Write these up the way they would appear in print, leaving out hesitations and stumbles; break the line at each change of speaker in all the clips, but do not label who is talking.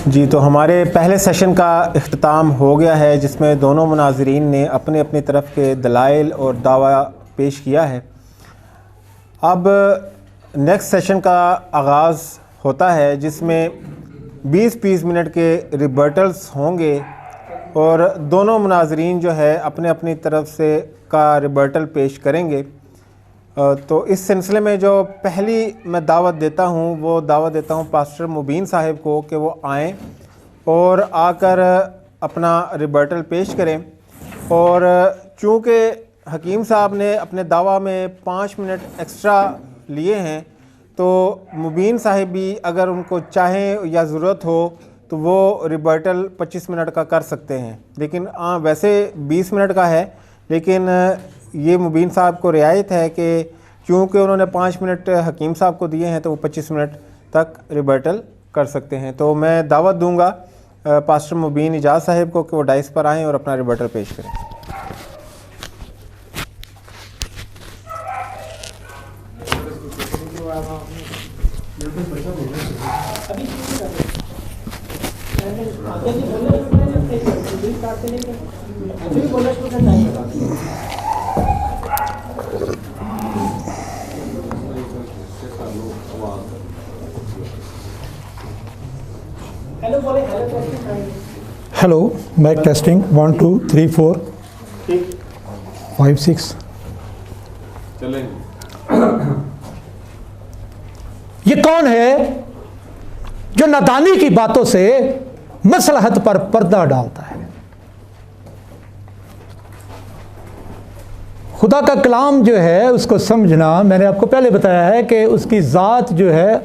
جی تو ہمارے پہلے سیشن کا اختتام ہو گیا ہے، جس میں دونوں مناظرین نے اپنے اپنی طرف کے دلائل اور دعویٰ پیش کیا ہے۔ اب نیکسٹ سیشن کا آغاز ہوتا ہے، جس میں 20 منٹ کے ریبرٹلز ہوں گے اور دونوں مناظرین جو ہے اپنے اپنی طرف سے کا ریبرٹل پیش کریں گے۔ تو اس سلسلے میں جو پہلی میں دعوت دیتا ہوں وہ دعوت دیتا ہوں پاسٹر مبین صاحب کو کہ وہ آئیں اور آ کر اپنا ریبرٹل پیش کریں۔ اور چونکہ حکیم صاحب نے اپنے دعویٰ میں 5 منٹ ایکسٹرا لیے ہیں، تو مبین صاحب بھی اگر ان کو چاہیں یا ضرورت ہو تو وہ ریبرٹل 25 منٹ کا کر سکتے ہیں، لیکن ویسے 20 منٹ کا ہے، لیکن یہ مبین صاحب کو رعایت ہے کہ چونکہ انہوں نے 5 منٹ حکیم صاحب کو دیے ہیں تو وہ 25 منٹ تک ریبرٹل کر سکتے ہیں۔ تو میں دعوت دوں گا پاسٹر مبین اجاز صاحب کو کہ وہ ڈائس پر آئیں اور اپنا ریبرٹل پیش کریں۔
Hello, mic testing 1 2 3 4 5 6۔ یہ کون ہے جو نادانی کی باتوں سے مصلحت پر پردہ ڈالتا ہے؟ خدا کا کلام جو ہے اس کو سمجھنا، میں نے آپ کو پہلے بتایا ہے کہ اس کی ذات جو ہے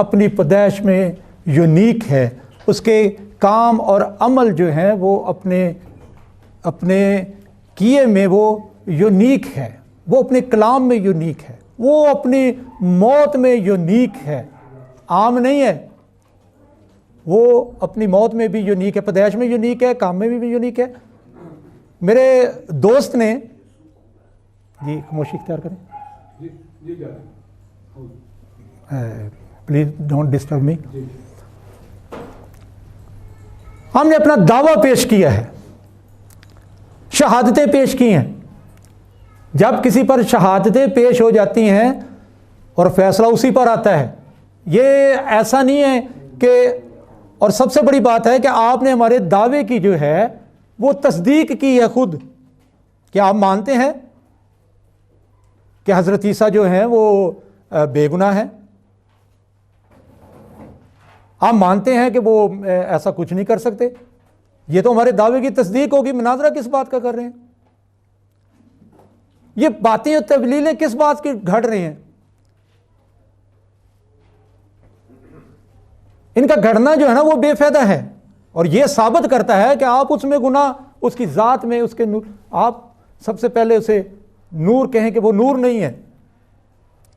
اپنی پیدائش میں یونیک ہے، اس کے کام اور عمل جو ہیں وہ اپنے کیے میں وہ یونیک ہے، وہ اپنے کلام میں یونیک ہے، وہ اپنی موت میں یونیک ہے، عام نہیں ہے۔ وہ اپنی موت میں بھی یونیک ہے، پیدائش میں یونیک ہے، کام میں بھی یونیک ہے۔ میرے دوست نے جی خاموشی اختیار کریں، پلیز ڈونٹ ڈسٹرب می۔ ہم نے اپنا دعویٰ پیش کیا ہے، شہادتیں پیش کی ہیں۔ جب کسی پر شہادتیں پیش ہو جاتی ہیں اور فیصلہ اسی پر آتا ہے، یہ ایسا نہیں ہے کہ، اور سب سے بڑی بات ہے کہ آپ نے ہمارے دعوے کی جو ہے وہ تصدیق کی ہے خود، کہ آپ مانتے ہیں کہ حضرت عیسیٰ جو ہیں وہ بے گناہ ہیں، آپ مانتے ہیں کہ وہ ایسا کچھ نہیں کر سکتے۔ یہ تو ہمارے دعوے کی تصدیق ہوگی۔ مناظرہ کس بات کا کر رہے ہیں؟ یہ باتیں اور تبلیغیں کس بات کی گھڑ رہے ہیں؟ ان کا گھڑنا جو ہے نا وہ بے فائدہ ہے، اور یہ ثابت کرتا ہے کہ آپ اس میں گناہ، اس کی ذات میں، اس کے نور، آپ سب سے پہلے اسے نور کہیں کہ وہ نور نہیں ہے۔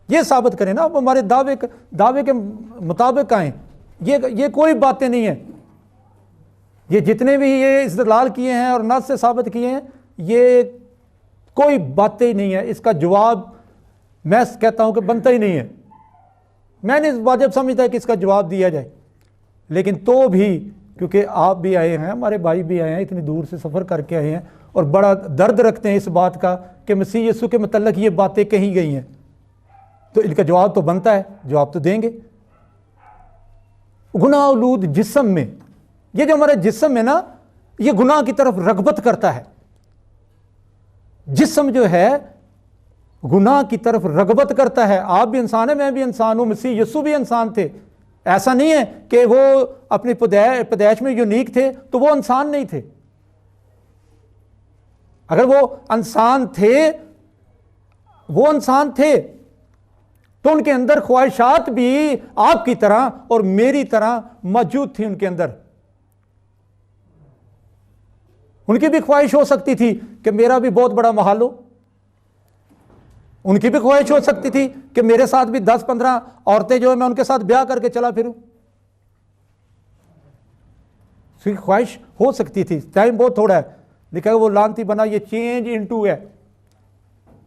یہ ثابت کریں نا، آپ ہمارے دعوے کے مطابق آئیں۔ یہ کوئی باتیں نہیں ہیں، یہ جتنے بھی یہ استدلال کیے ہیں اور نص سے ثابت کیے ہیں، یہ کوئی باتیں نہیں ہے۔ اس کا جواب میں کہتا ہوں کہ بنتا ہی نہیں ہے۔ میں نے واجب سمجھتا ہے کہ اس کا جواب دیا جائے، لیکن تو بھی کیونکہ آپ بھی آئے ہیں، ہمارے بھائی بھی آئے ہیں، اتنی دور سے سفر کر کے آئے ہیں اور بڑا درد رکھتے ہیں اس بات کا کہ مسیح یسوع کے متعلق یہ باتیں کہی گئی ہیں، تو ان کا جواب تو بنتا ہے، جواب تو دیں گے۔ گناہ آلود جسم میں، یہ جو ہمارے جسم ہے نا، یہ گناہ کی طرف رغبت کرتا ہے۔ جسم جو ہے گناہ کی طرف رغبت کرتا ہے۔ آپ بھی انسان ہیں، میں بھی انسان ہوں، مسیح یسوع بھی انسان تھے۔ ایسا نہیں ہے کہ وہ اپنی پیدائش میں یونیک تھے تو وہ انسان نہیں تھے۔ اگر وہ انسان تھے تو ان کے اندر خواہشات بھی آپ کی طرح اور میری طرح موجود تھی۔ ان کے اندر ان کی بھی خواہش ہو سکتی تھی کہ میرا بھی بہت بڑا محل ہو، ان کی بھی خواہش ہو سکتی تھی کہ میرے ساتھ بھی 10-15 عورتیں جو ہیں میں ان کے ساتھ بیاہ کر کے چلا پھروں، اس کی خواہش ہو سکتی تھی۔ ٹائم بہت تھوڑا ہے، لکھا ہے وہ لانتی بنا، یہ چینج انٹو ہے،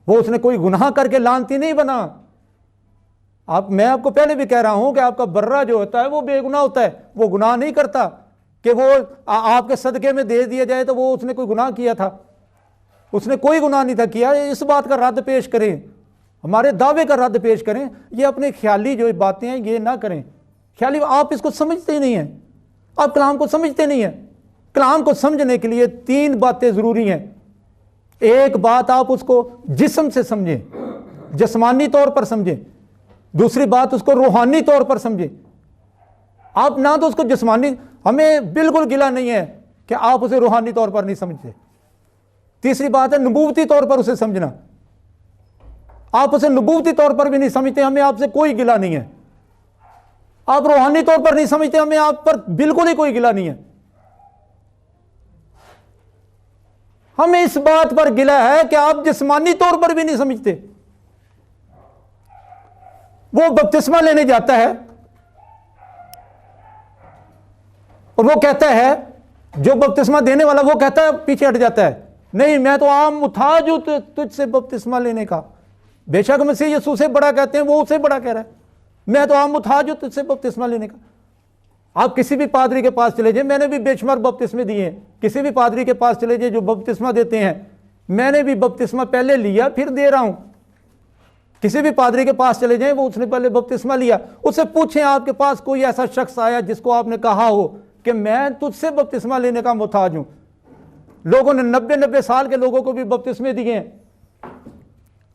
وہ اس نے کوئی گناہ کر کے لانتی نہیں بنا، میں آپ کو پہلے بھی کہہ رہا ہوں کہ آپ کا برہ جو ہوتا ہے وہ بے گناہ ہوتا ہے، وہ گناہ نہیں کرتا کہ وہ آپ کے صدقے میں دے دیا جائے تو وہ اس نے کوئی گناہ کیا تھا، اس نے کوئی گناہ نہیں تھا کیا۔ اس بات کا رد پیش کریں، ہمارے دعوے کا رد پیش کریں، یہ اپنے خیالی جو باتیں ہیں یہ نہ کریں۔ خیالی آپ اس کو سمجھتے ہی نہیں ہیں، آپ کلام کو سمجھتے نہیں ہیں۔ کلام کو سمجھنے کے لیے 3 باتیں ضروری ہیں۔ ایک بات آپ اس کو جسم سے سمجھیں، جسمانی طور پر سمجھیں۔ دوسری بات اس کو روحانی طور پر سمجھیں۔ آپ نہ تو اس کو جسمانی، ہمیں بالکل گلہ نہیں ہے کہ آپ اسے روحانی طور پر نہیں سمجھتے۔ تیسری بات ہے نبوتی طور پر اسے سمجھنا، آپ اسے نبوتی طور پر بھی نہیں سمجھتے، ہمیں آپ سے کوئی گلہ نہیں ہے۔ آپ روحانی طور پر نہیں سمجھتے، ہمیں آپ پر بالکل ہی کوئی گلہ نہیں ہے۔ ہمیں اس بات پر گلہ ہے کہ آپ جسمانی طور پر بھی نہیں سمجھتے۔ وہ بپتسمہ لینے جاتا ہے اور وہ کہتا ہے، جو بپتسمہ دینے والا وہ کہتا ہے، پیچھے ہٹ جاتا ہے، نہیں میں تو عام محتاج ہوں تجھ سے بپتسمہ لینے کا۔ بے شک مسیح یسوع سے بڑا کہتے ہیں، وہ اسے بڑا کہہ رہا ہے، میں تو عام محتاج ہوں تجھ سے بپتسمہ لینے کا۔ آپ کسی بھی پادری کے پاس چلے جائیں، میں نے بھی بے شمار بپتسمے دیے ہیں، کسی بھی پادری کے پاس چلے جائیں جو بپتسمہ دیتے ہیں، میں نے بھی بپتسمہ پہلے لیا پھر دے رہا ہوں۔ کسی بھی پادری کے پاس چلے جائیں، وہ اس نے پہلے بپتسمہ لیا، اس سے پوچھیں آپ کے پاس کوئی ایسا شخص آیا جس کو آپ نے کہا ہو کہ میں تجھ سے بپتسمہ لینے کا محتاج ہوں۔ لوگوں نے 90 سال کے لوگوں کو بھی بپتسمے دیے ہیں،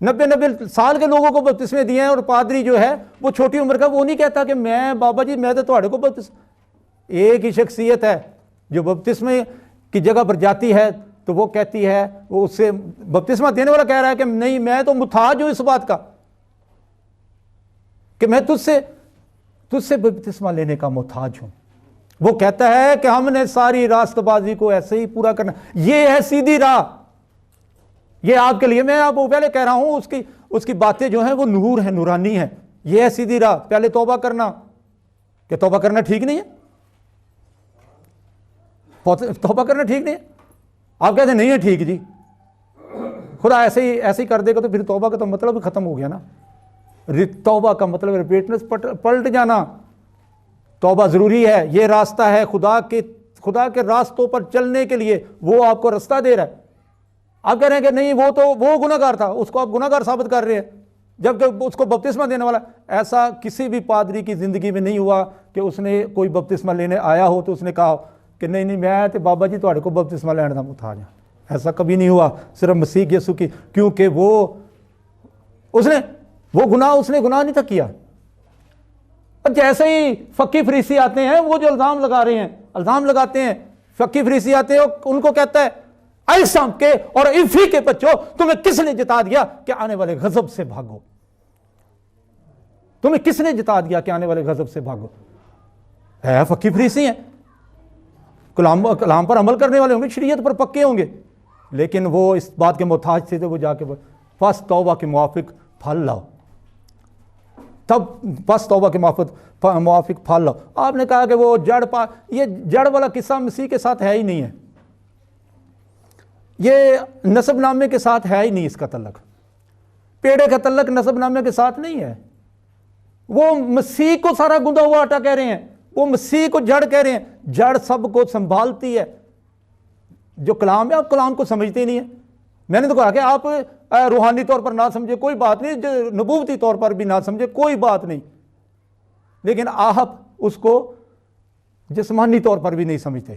90 سال کے لوگوں کو بپتسمے دیے ہیں، اور پادری جو ہے وہ چھوٹی عمر کا، وہ نہیں کہتا کہ میں بابا جی میں تو تھوڑے کو بپتسمہ۔ ایک ہی شخصیت ہے جو بپتسمے کی جگہ پر جاتی ہے تو وہ کہتی ہے، وہ اس سے بپتسمہ دینے والا کہہ رہا ہے کہ نہیں میں تو محتاج ہوں اس بات کا کہ میں تجھ سے بپتسمہ لینے کا محتاج ہوں۔ وہ کہتا ہے کہ ہم نے ساری راست بازی کو ایسے ہی پورا کرنا، یہ ہے سیدھی راہ۔ یہ آپ کے لیے، میں آپ کو پہلے کہہ رہا ہوں، اس کی باتیں جو ہیں وہ نور ہیں، نورانی ہیں۔ یہ ہے سیدھی راہ، پہلے توبہ کرنا۔ کہ توبہ کرنا ٹھیک نہیں ہے؟ توبہ کرنا ٹھیک نہیں ہے؟ آپ کہتے ہیں نہیں ہے ٹھیک جی، خدا ایسے ہی کر دے گا تو پھر توبہ کا تو مطلب ختم ہو گیا نا۔ توبہ کا مطلب ریپیٹنس، پلٹ جانا۔ توبہ ضروری ہے، یہ راستہ ہے خدا کے راستوں پر چلنے کے لیے، وہ آپ کو راستہ دے رہا ہے۔ آپ کہہ رہے ہیں کہ نہیں وہ گناہ گار تھا، اس کو آپ گناہ گار ثابت کر رہے ہیں جبکہ اس کو بپتسمہ دینے والا۔ ایسا کسی بھی پادری کی زندگی میں نہیں ہوا کہ اس نے کوئی بپتسمہ لینے آیا ہو تو اس نے کہا کہ نہیں میں تے بابا جی تھوڑے کو بپتسمہ لینے دا محتاج ہاں۔ ایسا کبھی نہیں ہوا، صرف مسیح یسوع کی، کیونکہ اس نے گناہ نہیں تھا کیا۔ جیسے ہی فقی فریسی آتے ہیں، وہ جو الزام لگاتے ہیں، فقی فریسی آتے ہیں، ان کو کہتا ہے اے سانپ کے اور افی کے بچوں، تمہیں کس نے جتا دیا کہ آنے والے غضب سے بھاگو؟ تمہیں کس نے جتا دیا کہ آنے والے غضب سے بھاگو؟ ہے فقی فریسی ہیں، کلام پر عمل کرنے والے ہوں گے، شریعت پر پکے ہوں گے، لیکن وہ اس بات کے محتاج تھے تو وہ جا کے بس توبہ کے موافق پھل لاؤ، بس توبہ کے موافق پھل لاؤ۔ آپ نے کہا کہ وہ یہ جڑ والا قصہ مسیح کے ساتھ ہے ہی نہیں ہے، یہ نسب نامے کے ساتھ ہے ہی نہیں، اس کا تعلق پیڑے کا تعلق نسب نامے کے ساتھ نہیں ہے۔ وہ مسیح کو سارا گندا ہوا آٹا کہہ رہے ہیں، وہ مسیح کو جڑ کہہ رہے ہیں۔ جڑ سب کو سنبھالتی ہے، جو کلام ہے آپ کلام کو سمجھتے ہی نہیں ہیں۔ میں نے تو کہا کہ آپ روحانی طور پر نہ سمجھے کوئی بات نہیں، نبوتی طور پر بھی نہ سمجھے کوئی بات نہیں، لیکن آپ اس کو جسمانی طور پر بھی نہیں سمجھتے۔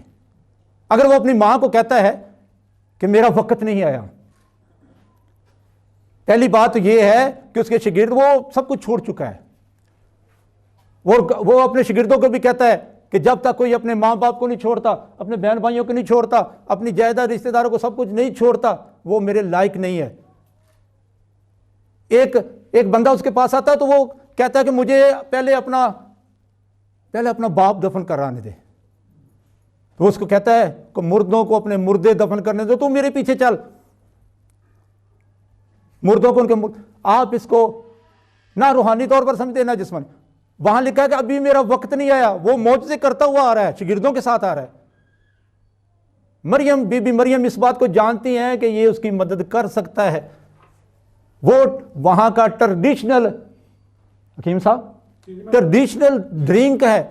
اگر وہ اپنی ماں کو کہتا ہے کہ میرا وقت نہیں آیا، پہلی بات تو یہ ہے کہ اس کے شاگرد وہ سب کچھ چھوڑ چکا ہے۔ وہ اپنے شاگردوں کو بھی کہتا ہے کہ جب تک کوئی اپنے ماں باپ کو نہیں چھوڑتا، اپنے بہن بھائیوں کو نہیں چھوڑتا، اپنی جائیداد رشتہ داروں کو سب کچھ نہیں چھوڑتا، وہ میرے لائق نہیں ہے۔ ایک بندہ اس کے پاس آتا ہے تو وہ کہتا ہے کہ مجھے پہلے اپنا باپ دفن کرانے دے۔ تو اس کو کہتا ہے کہ مردوں کو اپنے مردے دفن کرنے دو، تو میرے پیچھے چل، مردوں کو ان کے آپ اس کو نہ روحانی طور پر سمجھتے نہ جسمانی۔ وہاں لکھا ہے کہ ابھی میرا وقت نہیں آیا، وہ معجزے کرتا ہوا آ رہا ہے، شاگردوں کے ساتھ آ رہا ہے۔ بی بی مریم اس بات کو جانتی ہیں کہ یہ اس کی مدد کر سکتا ہے۔ وہ وہاں کا ٹریڈیشنل حکیم صاحب ٹریڈیشنل ڈرنک ہے,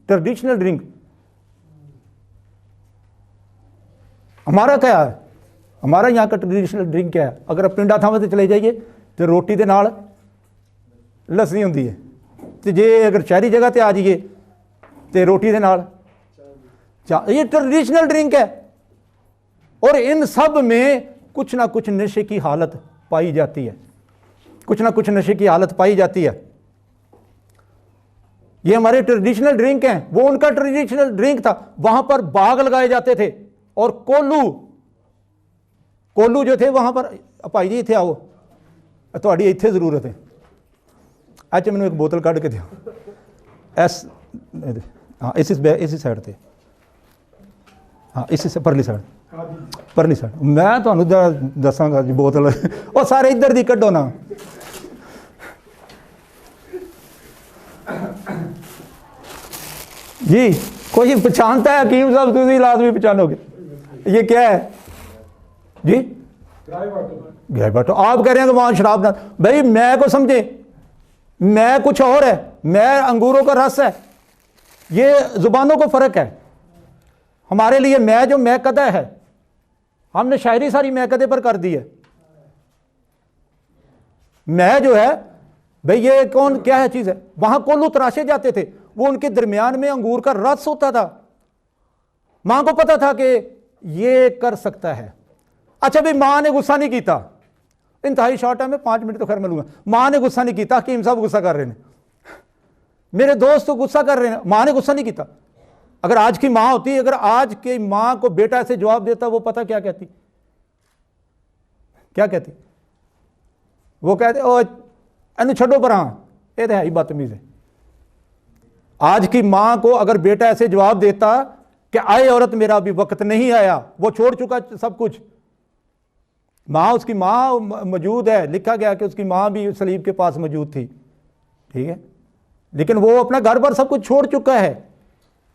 ٹریڈیشنل ڈرنک ہمارا کیا ہے, ہمارا یہاں کا ٹریڈیشنل ڈرنک کیا ہے؟ اگر آپ پنڈا تھاواں تے چلے جائیے تو روٹی دے نال لسی ہوندی ہے, تے جے اگر شہری جگہ تے آ جائیے تے روٹی دے نال یہ ٹریڈیشنل ڈرنک ہے. اور ان سب میں کچھ نہ کچھ نشے کی حالت پائی جاتی ہے, کچھ نہ کچھ نشے کی حالت پائی جاتی ہے. یہ ہمارے ٹریڈیشنل ڈرنک ہیں, وہ ان کا ٹریڈیشنل ڈرنک تھا. وہاں پر باغ لگائے جاتے تھے اور کولو جو تھے وہاں پر, بھائی جی اتنے آؤ, تھوڑی اتنے ضرورت ہے, اچھا مینوں ایک بوتل کھڈ کے دیو ایس, ہاں اسی سائڈ تے, ہاں اسی پرلی سائڈ میں تمہیں دساں گا جی بوتل وہ سارے ادھر دی کڈو نا. جی کوئی پہچانتا ہے حکیم صاحب؟ تم لازمی پہچانو گے. یہ کیا ہے جی؟ گرے باٹو. آپ کہہ رہے ہیں کہ وہاں شراب نہ, بھائی میں کو سمجھے, میں کچھ اور ہے, میں انگوروں کا رس ہے, یہ زبانوں کو فرق ہے. ہمارے لیے میں جو میکدہ ہے, ہم نے شاعری ساری میکدے پر کر دی ہے. میں جو ہے بھئی یہ کون کیا ہے چیز ہے. وہاں کولو تراشے جاتے تھے, وہ ان کے درمیان میں انگور کا رس ہوتا تھا. ماں کو پتا تھا کہ یہ کر سکتا ہے. اچھا بھئی ماں نے غصہ نہیں کیتا, انتہائی شارٹ ہے, میں 5 منٹ تو خیر ملوں گا. ماں نے غصہ نہیں کیتا, حکیم صاحب غصہ کر رہے ہیں, میرے دوست غصہ کر رہے ہیں, ماں نے غصہ نہیں کیتا. اگر آج کی ماں ہوتی, اگر آج کی ماں کو بیٹا ایسے جواب دیتا, وہ پتہ کیا کہتی, کیا کہتی؟ وہ کہتے او اینو چھڈو پر, ہاں یہ تو ہے ہی بدتمیز ہے. آج کی ماں کو اگر بیٹا ایسے جواب دیتا کہ آئے عورت میرا ابھی وقت نہیں آیا, وہ چھوڑ چکا سب کچھ, ماں اس کی ماں موجود ہے, لکھا گیا کہ اس کی ماں بھی صلیب کے پاس موجود تھی, ٹھیک ہے, لیکن وہ اپنا گھر پر سب کچھ چھوڑ چکا ہے,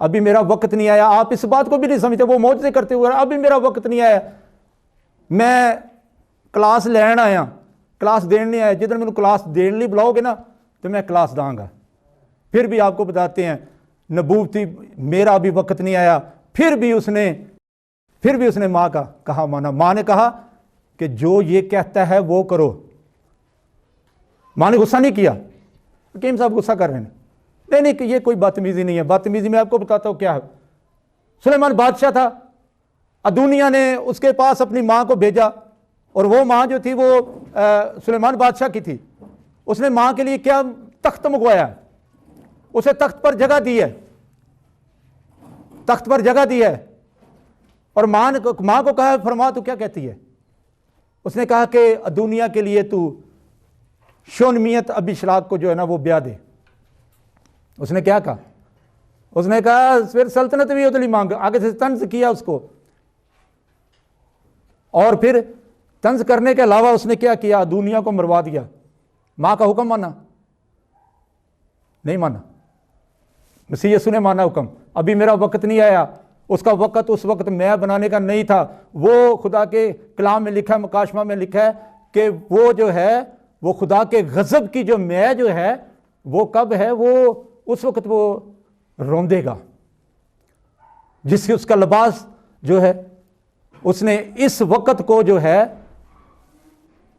ابھی میرا وقت نہیں آیا. آپ اس بات کو بھی نہیں سمجھتے, وہ معجزے کرتے ہوئے ابھی میرا وقت نہیں آیا, میں کلاس لین آیا, کلاس دین نہیں آیا. جدھر میں کلاس دین لی بلاؤ گے نا تو میں کلاس داں گا. پھر بھی آپ کو بتاتے ہیں نبوتی میرا ابھی وقت نہیں آیا. پھر بھی اس نے ماں کا کہا مانا. ماں نے کہا کہ جو یہ کہتا ہے وہ کرو. ماں نے غصہ نہیں کیا. حکیم صاحب غصہ کر رہے ہیں, نہیں کہ یہ کوئی بدتمیزی نہیں ہے. بدتمیزی میں آپ کو بتاتا ہوں کیا ہے. سلیمان بادشاہ تھا, ادونیا نے اس کے پاس اپنی ماں کو بھیجا, اور وہ ماں جو تھی وہ سلیمان بادشاہ کی تھی. اس نے ماں کے لیے کیا تخت منگوایا, اسے تخت پر جگہ دی ہے, تخت پر جگہ دی ہے. اور ماں کو کہا فرما تو کیا کہتی ہے. اس نے کہا کہ دنیا کے لیے تو شونمیت ابی شلاق کو جو ہے نا وہ بیاہ دے. اس نے کیا کہا, اس نے کہا پھر سلطنت بھی ادلی مانگ, آگے سے طنز کیا اس کو. اور پھر طنز کرنے کے علاوہ اس نے کیا کیا, دنیا کو مروا دیا. ماں کا حکم مانا نہیں مانا, مسیح یسوع نے مانا حکم. ابھی میرا وقت نہیں آیا. اس کا وقت اس وقت میں بنانے کا نہیں تھا. وہ خدا کے کلام میں لکھا ہے, مکاشمہ میں لکھا ہے کہ وہ جو ہے وہ خدا کے غضب کی جو میں جو ہے وہ کب ہے, وہ اس وقت وہ روندے گا جس سے اس کا لباس جو ہے اس نے اس وقت کو جو ہے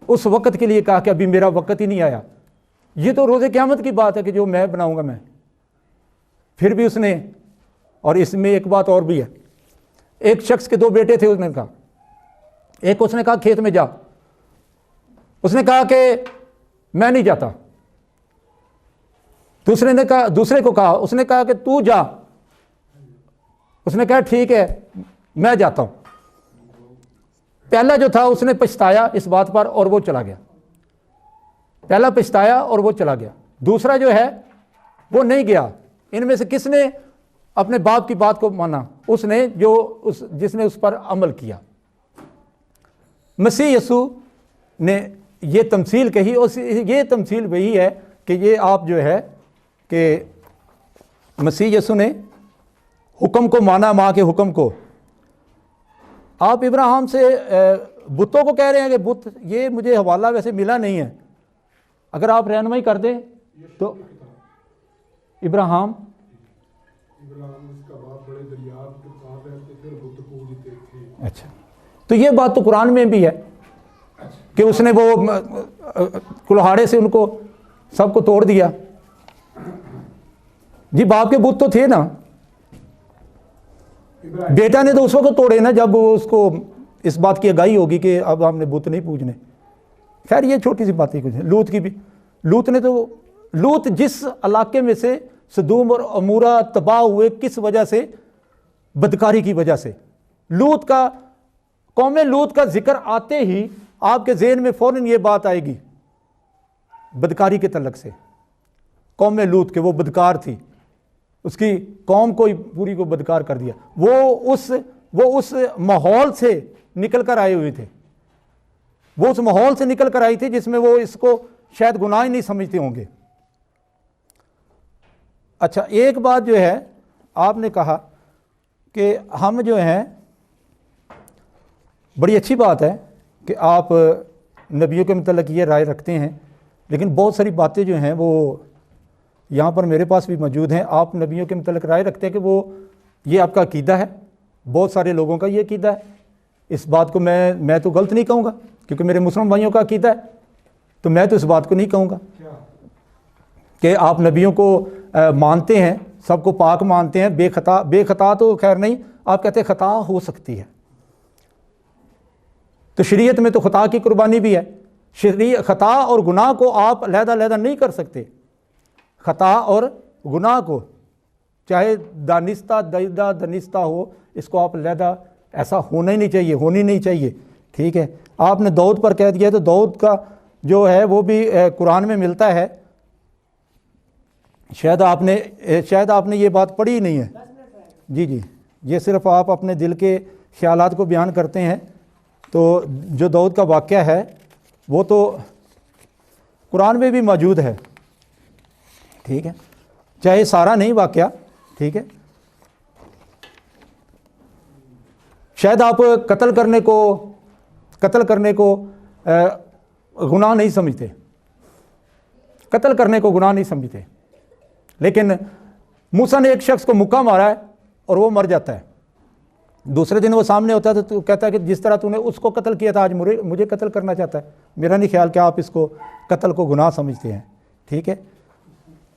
اس وقت کے لیے کہا کہ ابھی میرا وقت ہی نہیں آیا. یہ تو روز قیامت کی بات ہے کہ جو میں بناؤں گا میں. پھر بھی اس نے, اور اس میں ایک بات اور بھی ہے, ایک شخص کے 2 بیٹے تھے. اس نے کہا, ایک اس نے کہا کھیت میں جا, اس نے کہا کہ میں نہیں جاتا. دوسرے کو کہا, اس نے کہا کہ تو جا. اس نے کہا ٹھیک ہے میں جاتا ہوں. پہلا جو تھا اس نے پچھتایا اس بات پر اور وہ چلا گیا. پہلا پچھتایا اور وہ چلا گیا. دوسرا جو ہے وہ نہیں گیا. ان میں سے کس نے اپنے باپ کی بات کو مانا؟ اس نے جس نے اس پر عمل کیا. مسیح یسوع نے یہ تمثیل کہی, اور یہ تمثیل وہی ہے کہ یہ آپ جو ہے کہ مسیح یسوع نے حکم کو مانا, ماں کے حکم کو. آپ ابراہیم سے بتوں کو کہہ رہے ہیں کہ بت, یہ مجھے حوالہ ویسے ملا نہیں ہے. اگر آپ رہنمائی کر دیں تو ابراہیم اچھا، تو یہ بات تو قرآن میں بھی ہے کہ اس نے وہ کلہاڑے سے ان کو سب کو توڑ دیا. جی باپ کے بت تو تھے نا, بیٹا نے تو اس وقت توڑے نا جب اس کو اس بات کی آگاہی ہوگی کہ اب ہم نے بت نہیں پوجنے. خیر یہ چھوٹی سی باتیں کچھ ہیں. لوط کی بھی, لوط جس علاقے میں سے سدوم اور عمورہ تباہ ہوئے, کس وجہ سے؟ بدکاری کی وجہ سے. قوم لوط کا ذکر آتے ہی آپ کے ذہن میں فوراً یہ بات آئے گی بدکاری کے تعلق سے. قوم لوط کے وہ بدکار تھی, اس کی قوم کو پوری کو بدکار کر دیا. وہ اس ماحول سے نکل کر آئے ہوئے تھے, وہ اس ماحول سے نکل کر آئی تھی جس میں وہ اس کو شاید گناہ ہی نہیں سمجھتے ہوں گے. اچھا ایک بات جو ہے آپ نے کہا کہ ہم جو ہیں, بڑی اچھی بات ہے کہ آپ نبیوں کے متعلق یہ رائے رکھتے ہیں, لیکن بہت ساری باتیں جو ہیں وہ یہاں پر میرے پاس بھی موجود ہیں. آپ نبیوں کے متعلق رائے رکھتے ہیں کہ وہ یہ آپ کا عقیدہ ہے, بہت سارے لوگوں کا یہ عقیدہ ہے. اس بات کو میں تو غلط نہیں کہوں گا کیونکہ میرے مسلم بھائیوں کا عقیدہ ہے, تو میں تو اس بات کو نہیں کہوں گا کہ آپ نبیوں کو مانتے ہیں, سب کو پاک مانتے ہیں, بے خطا تو خیر نہیں, آپ کہتے ہیں خطا ہو سکتی ہے. تو شریعت میں تو خطا کی قربانی بھی ہے. خطا اور گناہ کو آپ علیحدہ نہیں کر سکتے. خطا اور گناہ کو چاہے دانستہ ہو, اس کو آپ علیحدہ, ایسا ہونا ہی نہیں چاہیے, ہونی نہیں چاہیے. ٹھیک ہے, آپ نے داؤد پر کہہ دیا, تو داؤد کا جو ہے وہ بھی قرآن میں ملتا ہے. شاید آپ نے یہ بات پڑھی ہی نہیں ہے. جی یہ صرف آپ اپنے دل کے خیالات کو بیان کرتے ہیں. تو جو داؤد کا واقعہ ہے وہ تو قرآن میں بھی موجود ہے. ٹھیک ہے, چاہے سارا نہیں واقعہ. ٹھیک ہے, شاید آپ قتل کرنے کو گناہ نہیں سمجھتے, قتل کرنے کو گناہ نہیں سمجھتے, لیکن موسیٰ نے ایک شخص کو مکہ مارا ہے اور وہ مر جاتا ہے. دوسرے دن وہ سامنے ہوتا ہے تو کہتا ہے کہ جس طرح تو نے اس کو قتل کیا تھا, آج مجھے قتل کرنا چاہتا ہے. میرا نہیں خیال کہ آپ اس کو قتل کو گناہ سمجھتے ہیں. ٹھیک ہے,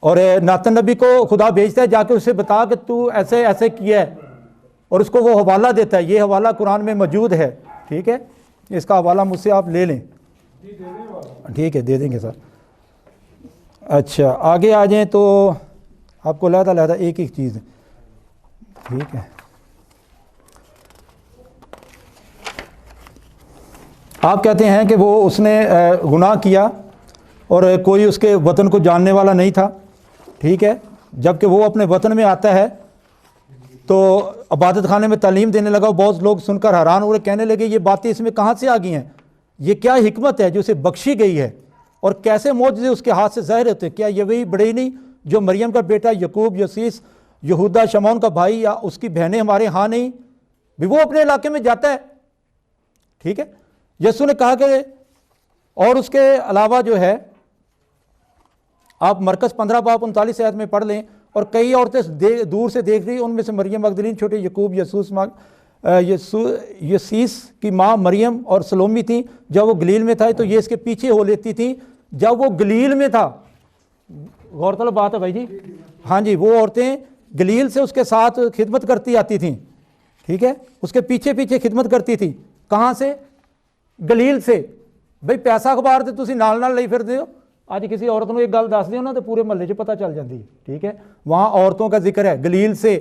اور ناتن نبی کو خدا بھیجتا ہے, جا کے اسے بتا کہ تو ایسے ایسے کیا ہے, اور اس کو وہ حوالہ دیتا ہے. یہ حوالہ قرآن میں موجود ہے. ٹھیک ہے, اس کا حوالہ مجھ سے آپ لے لیں. ٹھیک ہے, دے دیں گے سر. اچھا آگے آ جائیں تو آپ کو علیحدہ ایک چیز. ٹھیک ہے, آپ کہتے ہیں کہ وہ اس نے گناہ کیا اور کوئی اس کے وطن کو جاننے والا نہیں تھا. ٹھیک ہے, جب کہ وہ اپنے وطن میں آتا ہے تو عبادت خانے میں تعلیم دینے لگا. بہت لوگ سن کر حیران ہوئے, کہنے لگے یہ باتیں اس میں کہاں سے آ گئی ہیں, یہ کیا حکمت ہے جو اسے بخشی گئی ہے, اور کیسے معجزے اس کے ہاتھ سے ظاہر ہوتے ہیں. کیا یہ وہی بڑے ہی نہیں جو مریم کا بیٹا یعقوب, یوسیس, یہودا, شمعون کا بھائی, یا اس کی بہنیں ہمارے ہاں نہیں بھی؟ وہ اپنے علاقے میں جاتا ہے. ٹھیک ہے, یسوع نے کہا کہ, اور اس کے علاوہ جو ہے آپ مرکز 15 باب 39 آیت میں پڑھ لیں, اور کئی عورتیں دور سے دیکھ رہی, ان میں سے مریم مگدلین, چھوٹے یعقوب, یوسیس کی ماں مریم اور سلومی تھیں. جب وہ گلیل میں تھا تو یہ اس کے پیچھے ہو لیتی تھیں جب وہ گلیل میں تھا. غور طلب بات ہے بھائی جی. ہاں جی, وہ عورتیں گلیل سے اس کے ساتھ خدمت کرتی آتی تھیں. ٹھیک ہے, اس کے پیچھے خدمت کرتی تھی. کہاں سے؟ گلیل سے. بھئی پیسہ اخبار تے تسی نال لئی پھردے ہو. اج کسی عورت کو ایک گل دس دیو نا تو پورے محلے 'چ پتہ چل جاتی ہے. ٹھیک ہے, وہاں عورتوں کا ذکر ہے گلیل سے.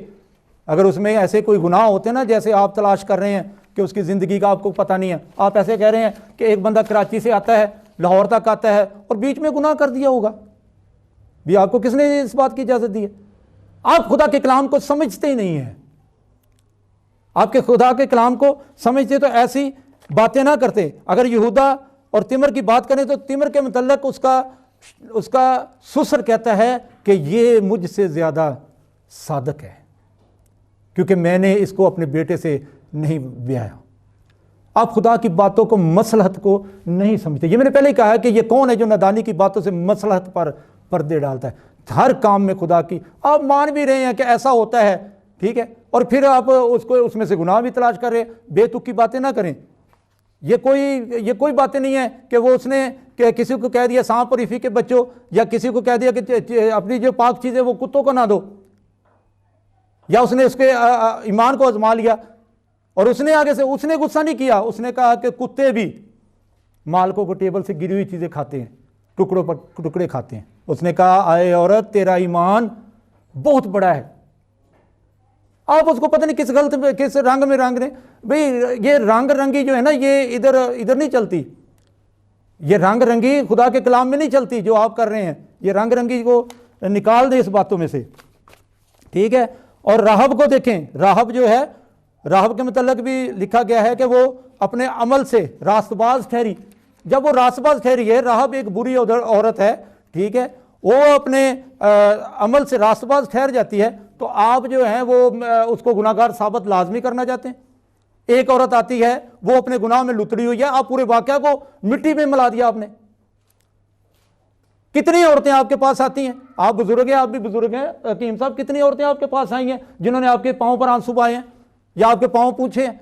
اگر اس میں ایسے کوئی گناہ ہوتے نا جیسے آپ تلاش کر رہے ہیں کہ اس کی زندگی کا آپ کو پتہ نہیں ہے, آپ ایسے کہہ رہے ہیں کہ ایک بندہ کراچی سے آتا ہے, لاہور تک آتا ہے, اور بیچ میں گناہ کر دیا ہوگا, بھی آپ کو کس نے اس بات کی اجازت دی ہے؟ آپ خدا کے کلام کو سمجھتے ہی نہیں ہیں. آپ کے خدا کے کلام کو سمجھتے تو ایسی باتیں نہ کرتے. اگر یہودا اور تمر کی بات کریں تو تمر کے متعلق اس کا سسر کہتا ہے کہ یہ مجھ سے زیادہ صادق ہے کیونکہ میں نے اس کو اپنے بیٹے سے نہیں بیایا. آپ خدا کی باتوں کو مصلحت کو نہیں سمجھتے. یہ میں نے پہلے ہی کہا ہے کہ یہ کون ہے جو نادانی کی باتوں سے مصلحت پر پردے ڈالتا ہے. ہر کام میں خدا کی آپ مان بھی رہے ہیں کہ ایسا ہوتا ہے, ٹھیک ہے, اور پھر آپ اس میں سے گناہ بھی تلاش کر رہے ہیں. بے تک کی باتیں نہ کریں. یہ کوئی باتیں نہیں ہے کہ وہ اس نے کہ کسی کو کہہ دیا سانپ اور افی کے بچوں, یا کسی کو کہہ دیا کہ اپنی جو پاک چیزیں وہ کتوں کو نہ دو, یا اس نے اس کے ایمان کو آزما لیا اور اس نے آگے سے اس نے غصہ نہیں کیا. اس نے کہا کہ کتے بھی مالکوں کو ٹیبل سے گری ہوئی چیزیں کھاتے ہیں, ٹکڑوں پر ٹکڑے کھاتے ہیں. اس نے کہا آئے عورت تیرا ایمان بہت بڑا ہے. آپ اس کو پتہ نہیں کس رنگ میں رنگ دیں. بھئی یہ رنگ رنگی جو ہے نا یہ ادھر نہیں چلتی. یہ رنگ رنگی خدا کے کلام میں نہیں چلتی جو آپ کر رہے ہیں. یہ رنگ رنگی کو نکال دیں اس باتوں میں سے, ٹھیک ہے. اور راہب کو دیکھیں. راہب جو ہے, راہب کے متعلق بھی لکھا گیا ہے کہ وہ اپنے عمل سے راست باز ٹھہری. جب وہ راست باز ٹھہری ہے, راہب ایک بری عورت ہے, ٹھیک ہے, وہ اپنے عمل سے راست باز ٹھہر جاتی ہے, تو آپ جو ہیں وہ اس کو گناہگار ثابت لازمی کرنا چاہتے ہیں. ایک عورت آتی ہے وہ اپنے گناہ میں لتڑی ہوئی ہے, آپ پورے واقعہ کو مٹی میں ملا دیا آپ نے. کتنی عورتیں آپ کے پاس آتی ہیں, آپ بزرگ ہیں, آپ بھی بزرگ ہیں حکیم صاحب, کتنی عورتیں آپ کے پاس آئی ہیں جنہوں نے آپ کے پاؤں پر آنسو بہائے ہیں یا آپ کے پاؤں پوچھے ہیں.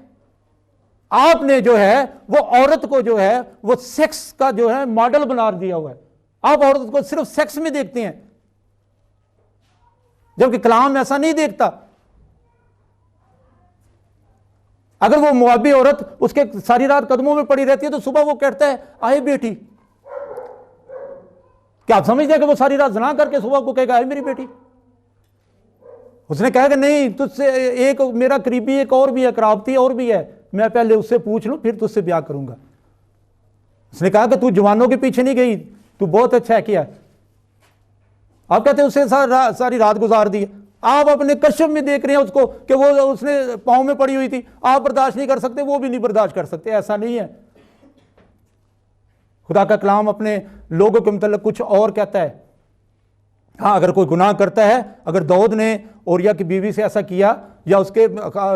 آپ نے جو ہے وہ عورت کو جو ہے وہ سیکس کا جو ہے ماڈل بنا دیا ہوا ہے. آپ عورت کو صرف سیکس میں دیکھتے ہیں, جبکہ کلام ایسا نہیں دیکھتا. اگر وہ موابی عورت اس کے ساری رات قدموں میں پڑی رہتی ہے تو صبح وہ کہتا ہے آئے بیٹی. کیا آپ سمجھتے ہیں کہ وہ ساری رات زنا کر کے صبح کو کہے گا آئے میری بیٹی؟ اس نے کہا کہ نہیں, تجھ سے ایک میرا قریبی ایک اور بھی ہے, قرابتی اور بھی ہے, میں پہلے اس سے پوچھ لوں پھر تجھ سے بیاہ کروں گا. اس نے کہا کہ تو جوانوں کے پیچھے نہیں گئی, تو بہت اچھا ہے کیا. آپ کہتے ہیں اسے ساری رات گزار دی. آپ اپنے کشف میں دیکھ رہے ہیں اس کو کہ وہ اس نے پاؤں میں پڑی ہوئی تھی, آپ برداشت نہیں کر سکتے, وہ بھی نہیں برداشت کر سکتے. ایسا نہیں ہے. خدا کا کلام اپنے لوگوں کے متعلق کچھ اور کہتا ہے. ہاں اگر کوئی گناہ کرتا ہے, اگر داؤد نے اوریا کی بیوی سے ایسا کیا یا اس کے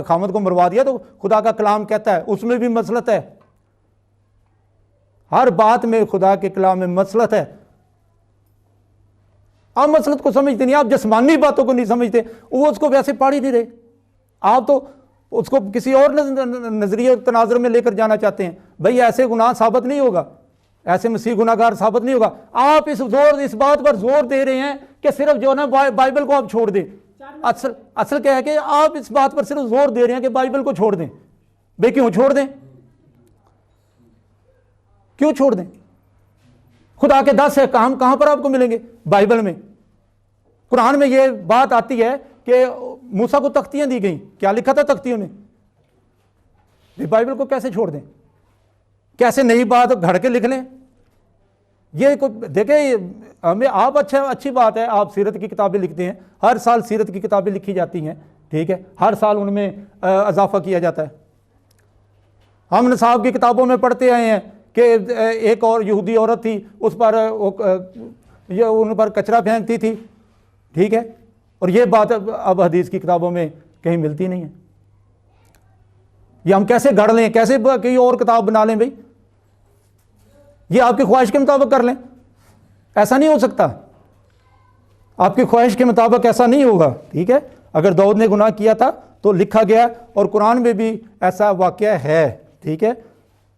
خامد کو مروا دیا, تو خدا کا کلام کہتا ہے اس میں بھی مصلحت ہے. ہر بات میں خدا کے کلام میں مصلحت ہے. آپ مصلحت کو سمجھتے نہیں, آپ جسمانی باتوں کو نہیں سمجھتے. وہ اس کو ویسے پاڑ ہی نہیں رہے. آپ تو اس کو کسی اور نظریے تناظر میں لے کر جانا چاہتے ہیں. بھئی ایسے گناہ ثابت نہیں ہوگا, ایسے مسیح گناہگار ثابت نہیں ہوگا. آپ اس بات پر زور دے رہے ہیں کہ صرف جو ہے نا بائبل کو آپ چھوڑ دیں. اصل کیا ہے کہ آپ اس بات پر صرف زور دے رہے ہیں کہ بائبل کو چھوڑ دیں. بھئی کیوں چھوڑ دیں؟ کیوں چھوڑ دیں؟ خدا کے 10 احکام کہاں پر آپ کو ملیں گے؟ بائبل میں. قرآن میں یہ بات آتی ہے کہ موسیٰ کو تختیاں دی گئیں. کیا لکھا تھا تختیوں میں؟ بائبل کو کیسے چھوڑ دیں؟ کیسے نئی بات گھڑ کے لکھ لیں؟ یہ دیکھیں ہمیں آپ اچھی بات ہے, آپ سیرت کی کتابیں لکھتے ہیں. ہر سال سیرت کی کتابیں لکھی جاتی ہیں, ٹھیک ہے, ہر سال ان میں اضافہ کیا جاتا ہے. ہم نصاب کی کتابوں میں پڑھتے آئے ہیں کہ ایک اور یہودی عورت تھی, اس پر ان پر کچرا پھینکتی تھی, ٹھیک ہے, اور یہ بات اب حدیث کی کتابوں میں کہیں ملتی نہیں ہے. یہ ہم کیسے گھڑ لیں, کیسے کوئی اور کتاب بنا لیں؟ بھائی یہ آپ کی خواہش کے مطابق کر لیں, ایسا نہیں ہو سکتا. آپ کی خواہش کے مطابق ایسا نہیں ہوگا, ٹھیک ہے. اگر داؤد نے گناہ کیا تھا تو لکھا گیا, اور قرآن میں بھی ایسا واقعہ ہے, ٹھیک ہے.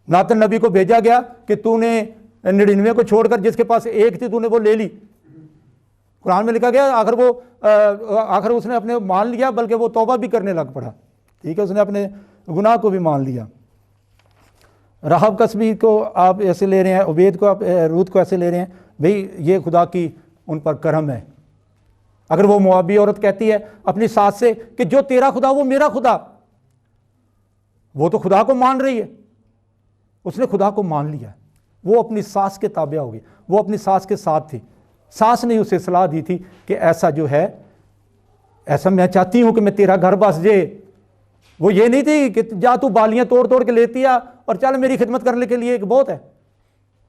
ناتن نبی کو بھیجا گیا کہ تو نے 99 کو چھوڑ کر جس کے پاس ایک تھی تو نے وہ لے لی. قرآن میں لکھا گیا آخر اس نے اپنے مان لیا, بلکہ وہ توبہ بھی کرنے لگ پڑا, ٹھیک ہے, اس نے اپنے گناہ کو بھی مان لیا. راہب کسبی کو آپ ایسے لے رہے ہیں, عبید کو آپ روت کو ایسے لے رہے ہیں. بھئی یہ خدا کی ان پر کرم ہے. اگر وہ موابی عورت کہتی ہے اپنی ساس سے کہ جو تیرا خدا وہ میرا خدا, وہ تو خدا کو مان رہی ہے, اس نے خدا کو مان لیا, وہ اپنی ساس کے تابع ہو گئی, وہ اپنی ساس کے ساتھ تھی. ساس نے اسے صلاح دی تھی کہ ایسا جو ہے, ایسا میں چاہتی ہوں کہ میں تیرا گھر بس جائے. وہ یہ نہیں تھی کہ جا تو بالیاں توڑ توڑ کے لیتی آ اور چل میری خدمت کرنے کے لیے ایک بہت ہے.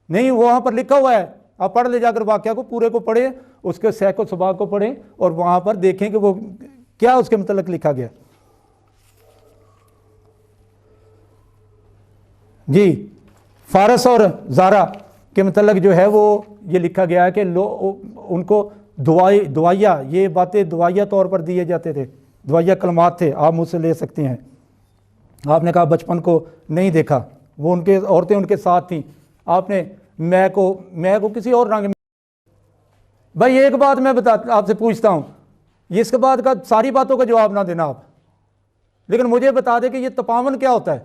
نہیں, وہاں پر لکھا ہوا ہے, آپ پڑھ لے جا کر واقعہ کو, پورے کو پڑھیں, اس کے سیک و سباق کو پڑھیں, اور وہاں پر دیکھیں کہ وہ کیا اس کے متعلق لکھا گیا. جی فارس اور زارا کے متعلق جو ہے وہ یہ لکھا گیا ہے کہ ان کو دعائیہ، یہ باتیں دعائیہ طور پر دیے جاتے تھے، دعائیہ کلمات تھے، آپ مجھ سے لے سکتے ہیں۔ آپ نے کہا بچپن کو نہیں دیکھا، وہ ان کے عورتیں ان کے ساتھ تھیں، آپ نے میں کو کسی اور رنگ میں۔ بھائی ایک بات میں آپ سے پوچھتا ہوں، یہ اس کے بعد کا ساری باتوں کا جواب نہ دینا آپ، لیکن مجھے بتا دیں کہ یہ تپاون کیا ہوتا ہے؟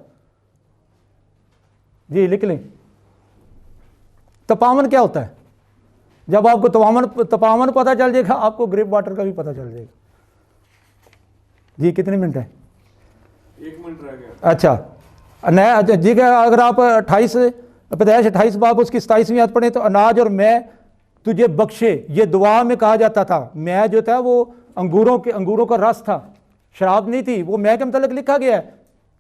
جی لکھ لیں، تپاون کیا ہوتا ہے؟ جب آپ کو تپاون پتہ چل جائے گا، آپ کو گریپ واٹر کا بھی پتہ چل جائے گا۔ جی کتنے منٹ ہیں؟
1 منٹ رہ گیا۔
اچھا نیا جی اگر آپ 28 باب اس کی 27ویں آیت پڑھیں تو اناج اور میں تجھے بخشے، یہ دعا میں کہا جاتا تھا۔ میں جو تھا وہ انگوروں کا رس تھا، شراب نہیں تھی۔ وہ میں کے متعلق لکھا گیا ہے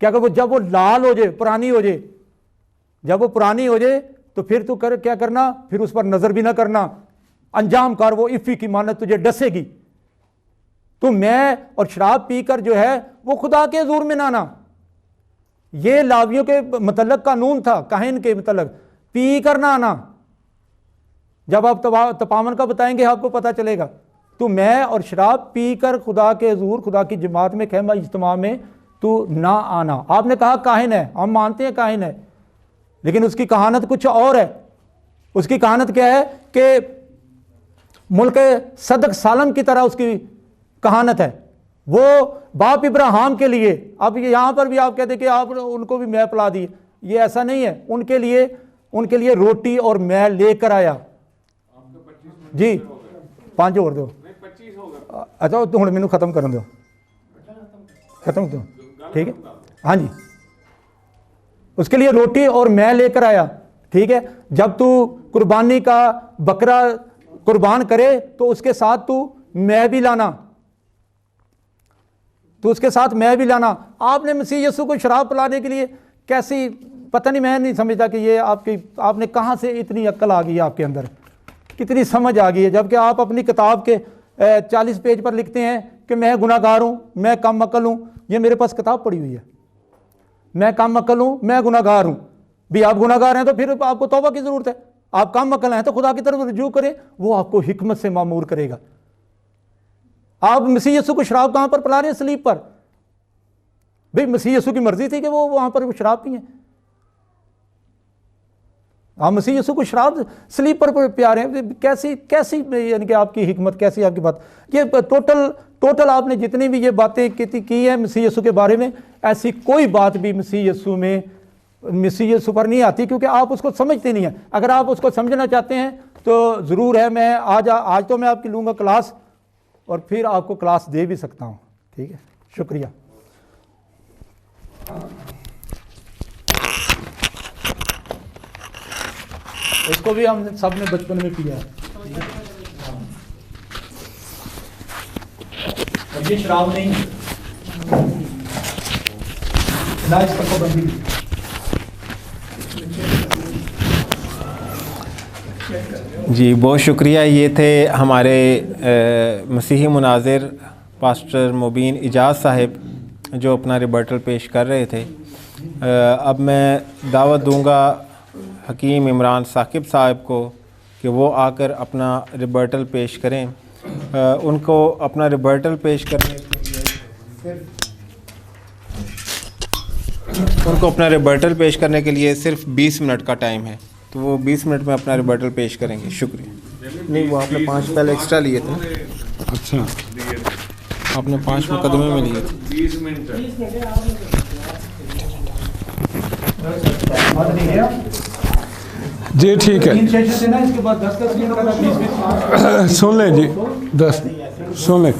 کہ اگر وہ جب وہ لال ہو جائے، پرانی ہو جائے، جب وہ پرانی ہو جائے تو پھر تو کیا کرنا، پھر اس پر نظر بھی نہ کرنا، انجام کار وہ افی کی مانت تجھے ڈسے گی۔ تو میں اور شراب پی کر جو ہے وہ خدا کے حضور میں نہ آنا، یہ لاویوں کے متعلق قانون تھا، کاہن کے متعلق، پی کر نہ آنا۔ جب آپ تپاون کا بتائیں گے آپ کو پتہ چلے گا۔ تو میں اور شراب پی کر خدا کے حضور، خدا کی جماعت میں، خیمہ اجتماع میں تو نہ آنا۔ آپ نے کہا کاہن ہے، ہم مانتے ہیں کاہن ہے، لیکن اس کی کہانت کچھ اور ہے۔ اس کی کہانت کیا ہے کہ ملک صدق سالم کی طرح اس کی کہانت ہے۔ وہ باپ ابراہیم کے لیے، اب یہاں پر بھی آپ کہتے ہیں کہ آپ ان کو بھی میں پلا دی، یہ ایسا نہیں ہے۔ ان کے لیے روٹی اور میں لے کر آیا۔ جی 5 اور دو،
25 ہوگا۔
اچھا تو ہوں مینوں ختم کرن دو، ختم دو، ٹھیک ہے ہاں جی۔ اس کے لیے روٹی اور میں لے کر آیا، ٹھیک ہے۔ جب تو قربانی کا بکرا قربان کرے تو اس کے ساتھ تو میں بھی لانا، تو اس کے ساتھ میں بھی لانا۔ آپ نے مسیح یسوع کو شراب پلانے کے لیے کیسی، پتہ نہیں، میں نہیں سمجھتا کہ یہ آپ نے کہاں سے اتنی عقل آ گئی ہے آپ کے اندر، کتنی سمجھ آ گئی ہے، جبکہ آپ اپنی کتاب کے 40 پیج پر لکھتے ہیں کہ میں گناہ گار ہوں، میں کم عقل ہوں۔ یہ میرے پاس کتاب پڑھی ہوئی ہے، میں کم عقل ہوں، میں گناہ گار ہوں۔ بھی آپ گناہ گار ہیں تو پھر آپ کو توبہ کی ضرورت ہے۔ آپ کم عقل ہیں تو خدا کی طرف رجوع کریں، وہ آپ کو حکمت سے معمور کرے گا۔ آپ مسیح یسوع کو شراب کہاں پر پلا رہے ہیں؟ صلیب پر۔ بھئی مسیح یسوع کی مرضی تھی کہ وہ وہاں پر شراب پئیں، آپ مسیح یسوع کو شراب صلیب پر پیا رہے ہیں۔ کیسی یعنی کہ آپ کی حکمت، کیسی آپ کی بات، یہ ٹوٹل آپ نے جتنی بھی یہ باتیں کی ہیں مسیح یسوع کے بارے میں، ایسی کوئی بات بھی مسیح یسوع پر نہیں آتی، کیونکہ آپ اس کو سمجھتے نہیں ہیں۔ اگر آپ اس کو سمجھنا چاہتے ہیں تو ضرور ہے، میں آج تو میں آپ کی لوں گا کلاس، اور پھر آپ کو کلاس دے بھی سکتا ہوں، ٹھیک ہے۔ شکریہ۔ اس کو بھی ہم سب نے بچپن میں پیا ہے، اور یہ شراب نہیں ہے، اس پر پابندی۔
جی بہت شکریہ۔ یہ تھے ہمارے مسیحی مناظر پاسٹر مبین اجاز صاحب جو اپنا ریبرٹل پیش کر رہے تھے۔ اب میں دعوت دوں گا حکیم عمران ثاقب صاحب کو کہ وہ آ کر اپنا ریبرٹل پیش کریں۔ ان کو اپنا ریبرٹل پیش کرنے کے لیے صرف 20 منٹ کا ٹائم ہے، تو وہ 20 منٹ میں اپنا ریبرٹل پیش کریں گے۔ شکریہ۔ نہیں وہ آپ نے 5 پہلے ایکسٹرا لیے تھے۔
اچھا
آپ نے 5 مقدمے میں لیے تھے۔
20 منٹ
جی ٹھیک ہے، سن لیں جی 10 سن لیں۔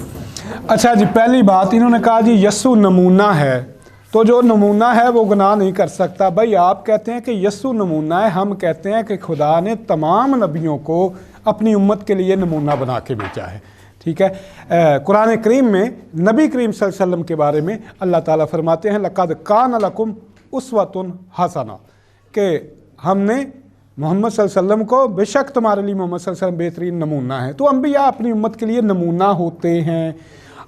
اچھا جی، پہلی بات انہوں نے کہا جی یسوع نمونہ ہے، تو جو نمونہ ہے وہ گناہ نہیں کر سکتا۔ بھائی آپ کہتے ہیں کہ یسوع نمونہ ہے، ہم کہتے ہیں کہ خدا نے تمام نبیوں کو اپنی امت کے لیے نمونہ بنا کے بھیجا ہے، ٹھیک ہے۔ قرآن کریم میں نبی کریم صلی اللہ علیہ وسلم کے بارے میں اللہ تعالیٰ فرماتے ہیں لَقَدْ كَانَ لَكُمْ أُسْوَةٌ حَسَنَةٌ، کہ ہم نے محمد صلی اللہ علیہ وسلم کو، بے شک تمہارے لیے محمد صلی اللہ علیہ وسلم بہترین نمونہ ہے۔ تو انبیاء اپنی امت کے لیے نمونہ ہوتے ہیں۔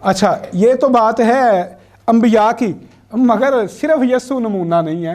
اچھا یہ تو بات ہے انبیاء کی، مگر صرف یسوع نمونہ نہیں ہے،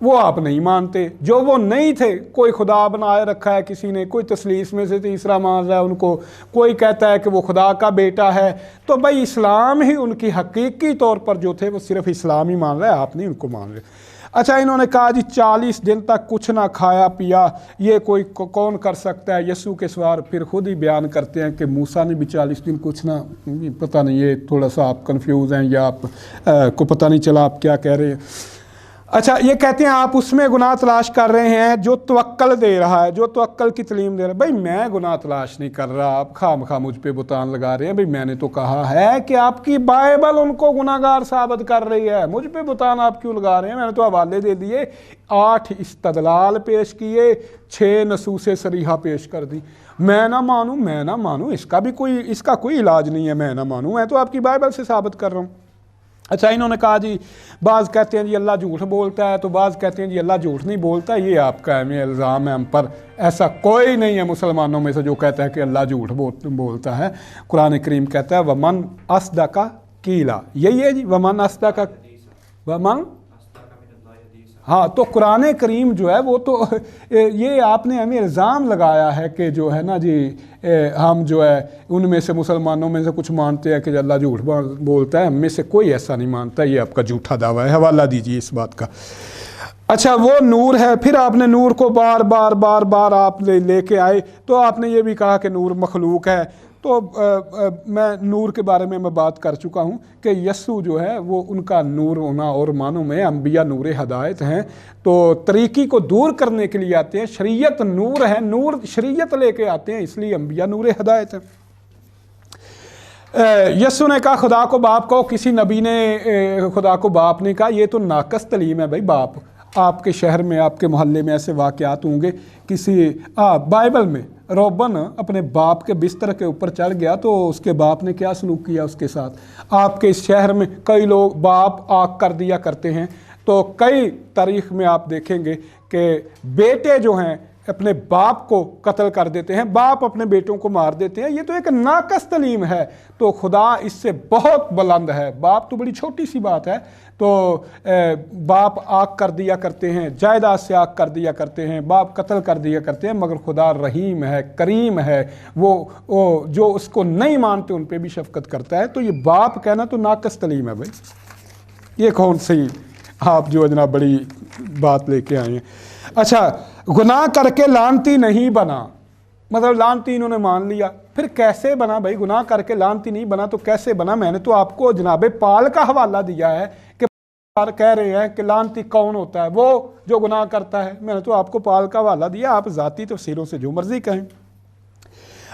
وہ آپ نہیں مانتے. جو وہ نہیں تھے, کوئی خدا بنائے رکھا ہے کسی نے, کوئی تثلیث میں سے تیسرا مان رہا ہے ان کو, کوئی کہتا ہے کہ وہ خدا کا بیٹا ہے, تو بھائی اسلام ہی ان کی حقیقی طور پر جو تھے وہ صرف اسلام ہی مان رہے, آپ نہیں ان کو مان رہے. اچھا, انہوں نے کہا جی 40 دن تک کچھ نہ کھایا پیا, یہ کوئی کون کر سکتا ہے یسوع کے سوار. پھر خود ہی بیان کرتے ہیں کہ موسیٰ نے بھی 40 دن کچھ نہ, پتہ نہیں, یہ تھوڑا سا آپ کنفیوز ہیں یا آپ کو پتہ نہیں چلا آپ کیا کہہ رہے ہیں. اچھا, یہ کہتے ہیں آپ اس میں گناہ تلاش کر رہے ہیں جو توکل دے رہا ہے, جو توکل کی تعلیم دے رہا ہے. بھائی میں گناہ تلاش نہیں کر رہا, آپ خواہ مخواہ مجھ پہ بہتان لگا رہے ہیں. بھائی میں نے تو کہا ہے کہ آپ کی بائبل ان کو گناہ گار ثابت کر رہی ہے, مجھ پہ بہتان آپ کیوں لگا رہے ہیں؟ میں نے تو حوالے دے دیے, 8 استدلال پیش کیے, 6 نصوص صریحہ پیش کر دی. میں نہ مانوں, اس کا کوئی علاج نہیں ہے. میں نہ مانوں, میں تو آپ کی بائبل سے ثابت کر رہا ہوں. اچھا, انہوں نے کہا جی بعض کہتے ہیں جی اللہ جھوٹ بولتا ہے, تو بعض کہتے ہیں جی اللہ جھوٹ نہیں بولتا. یہ آپ کا الزام ہے ہم پر. ایسا کوئی نہیں ہے مسلمانوں میں سے جو کہتا ہے کہ اللہ جھوٹ بولتا ہے. قرآن کریم کہتا ہے ومن اصدق قیلا, یہی ہے جی, ومن اصدق ومن. ہاں, تو قرآن کریم جو ہے وہ تو یہ آپ نے ہمیں الزام لگایا ہے کہ جو ہے نا جی ہم جو ہے ان میں سے مسلمانوں میں سے کچھ مانتے ہیں کہ اللہ جھوٹ بولتا ہے. ہم میں سے کوئی ایسا نہیں مانتا. یہ آپ کا جھوٹا دعویٰ ہے, حوالہ دیجیے اس بات کا. اچھا, وہ نور ہے. پھر آپ نے نور کو بار بار آپ لے کے آئے, تو آپ نے یہ بھی کہا کہ نور مخلوق ہے. تو میں نور کے بارے میں بات کر چکا ہوں کہ یسوع جو ہے وہ ان کا نور ہونا اور معنوں میں انبیاء نور ہدایت ہیں, تو طریقی کو دور کرنے کے لیے آتے ہیں. شریعت نور ہے, نور شریعت لے کے آتے ہیں, اس لیے انبیاء نور ہدایت ہیں. یسوع نے کہا خدا کو باپ کہو, کسی نبی نے خدا کو باپ نہیں کہا. یہ تو ناقص تعلیم ہے بھائی. باپ, آپ کے شہر میں, آپ کے محلے میں ایسے واقعات ہوں گے, کسی بائبل میں روبن اپنے باپ کے بستر کے اوپر چڑھ گیا تو اس کے باپ نے کیا سلوک کیا اس کے ساتھ. آپ کے اس شہر میں کئی لوگ باپ آگ کر دیا کرتے ہیں, تو کئی تاریخ میں آپ دیکھیں گے کہ بیٹے جو ہیں اپنے باپ کو قتل کر دیتے ہیں, باپ اپنے بیٹوں کو مار دیتے ہیں. یہ تو ایک ناقص تعلیم ہے. تو خدا اس سے بہت بلند ہے. باپ تو بڑی چھوٹی سی بات ہے. تو باپ آگ کر دیا کرتے ہیں, جائیداد سے آگ کر دیا کرتے ہیں, باپ قتل کر دیا کرتے ہیں, مگر خدا رحیم ہے, کریم ہے. وہ جو اس کو نہیں مانتے ان پہ بھی شفقت کرتا ہے. تو یہ باپ کہنا تو ناقص تعلیم ہے بھائی. یہ کون سی آپ جو جناب بڑی بات لے کے آئے ہیں. اچھا, گناہ کر کے لعنتی نہیں بنا, مطلب لعنتی انہوں نے مان لیا. پھر کیسے بنا بھائی؟ گناہ کر کے لعنتی نہیں بنا تو کیسے بنا؟ میں نے تو آپ کو جناب پال کا حوالہ دیا ہے کہ کہہ رہے ہیں کہ لعنتی کون ہوتا ہے, وہ جو گناہ کرتا ہے. میں نے تو آپ کو پال کا حوالہ دیا, آپ ذاتی تفسیروں سے جو مرضی کہیں.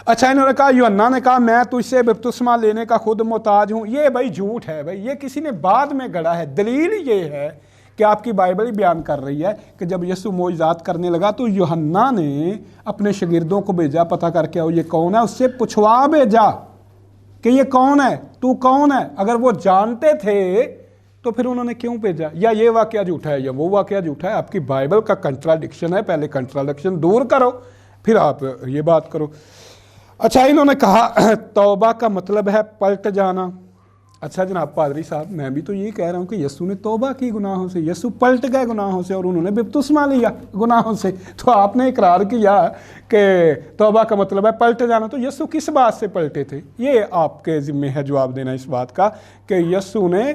اچھا, انہوں نے کہا یوحنا نے کہا میں تجھ سے بپتسمہ لینے کا خود محتاج ہوں. یہ بھائی جھوٹ ہے بھائی, یہ کسی نے بعد میں گڑھا ہے. دلیل یہ ہے کہ آپ کی بائبل ہی بیان کر رہی ہے کہ جب یسوع معجزات کرنے لگا تو یوحنا نے اپنے شاگردوں کو بھیجا, پتہ کر کے آؤ یہ کون ہے. اس سے پوچھوا بھیجا کہ یہ کون ہے, تو کون ہے. اگر وہ جانتے تھے تو پھر انہوں نے کیوں بھیجا؟ یا یہ واقعہ جھوٹا ہے یا وہ واقعہ جھوٹا ہے. آپ کی بائبل کا کنٹراڈکشن ہے, پہلے کنٹراڈکشن دور کرو پھر آپ یہ بات کرو. اچھا, انہوں نے کہا توبہ کا مطلب ہے پلٹ جانا. اچھا جناب پادری صاحب, میں بھی تو یہ کہہ رہا ہوں کہ یسوع نے توبہ کی گناہوں سے, یسوع پلٹ گئے گناہوں سے اور انہوں نے بپتسمہ لیا گناہوں سے. تو آپ نے اقرار کیا کہ توبہ کا مطلب ہے پلٹ جانا, تو یسوع کس بات سے پلٹے تھے؟ یہ آپ کے ذمہ ہے جواب دینا اس بات کا کہ یسوع نے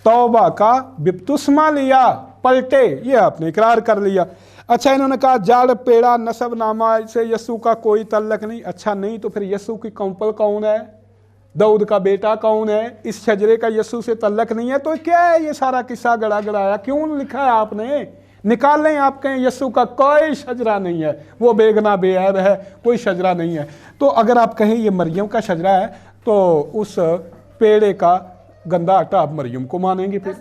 توبہ کا بپتسمہ لیا, پلٹے. یہ آپ نے اقرار کر لیا. اچھا, انہوں نے کہا جڑ پیڑا نسب نامہ سے یسوع کا کوئی تعلق نہیں. اچھا نہیں, تو پھر یسوع کی کمپل کون ہے؟ داؤد کا بیٹا کون ہے؟ اس شجرے کا یسوع سے تعلق نہیں ہے. تو کیا ہے یہ سارا قصہ گڑا گڑایا کیوں لکھا ہے آپ نے؟ نکالیں, آپ کہیں یسوع کا کوئی شجرہ نہیں ہے, وہ بے گناہ بے عیب ہے, کوئی شجرہ نہیں ہے. تو اگر آپ کہیں یہ مریم کا شجرہ ہے تو اس پیڑے کا گندا آٹا آپ مریم کو مانیں گے؟ پھر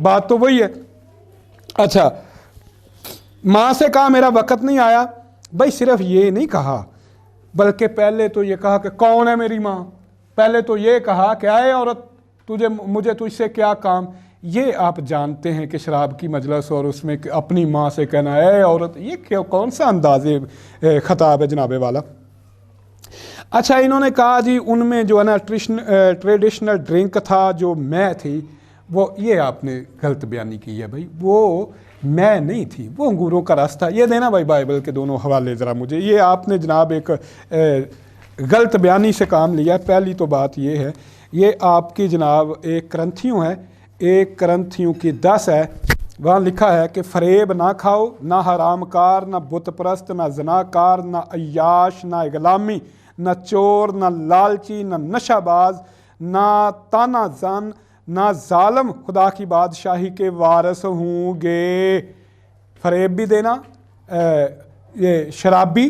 بات تو وہی ہے. اچھا, ماں سے کہا میرا وقت نہیں آیا. بھائی صرف یہ نہیں کہا, بلکہ پہلے تو یہ کہا کہ کون ہے میری ماں. پہلے تو یہ کہا کہ اے عورت مجھے تجھ سے کیا کام. یہ آپ جانتے ہیں کہ شراب کی مجلس اور اس میں اپنی ماں سے کہنا اے عورت, یہ کون سا انداز خطاب ہے جناب والا. اچھا, انہوں نے کہا جی ان میں جو ہے نا ٹریڈیشنل ڈرنک تھا جو میں تھی, وہ یہ آپ نے غلط بیانی کی ہے بھائی. وہ میں نہیں تھی، وہ انگوروں کا رس تھا۔ یہ دینا بھائی بائبل کے دونوں حوالے ذرا مجھے، یہ آپ نے جناب ایک غلط بیانی سے کام لیا۔ پہلی تو بات یہ ہے، یہ آپ کی جناب 1 کرنتھیوں ہے، 1 کرنتھیوں کی 10 ہے، وہاں لکھا ہے کہ فریب نہ کھاؤ، نہ حرام کار، نہ بت پرست، نہ زناکار، نہ عیاش، نہ اغلامی، نہ چور، نہ لالچی، نہ نشہ باز، نہ تانا زن، نہ ظالم خدا کی بادشاہی کے وارث ہوں گے۔ فریب بھی دینا، یہ شرابی،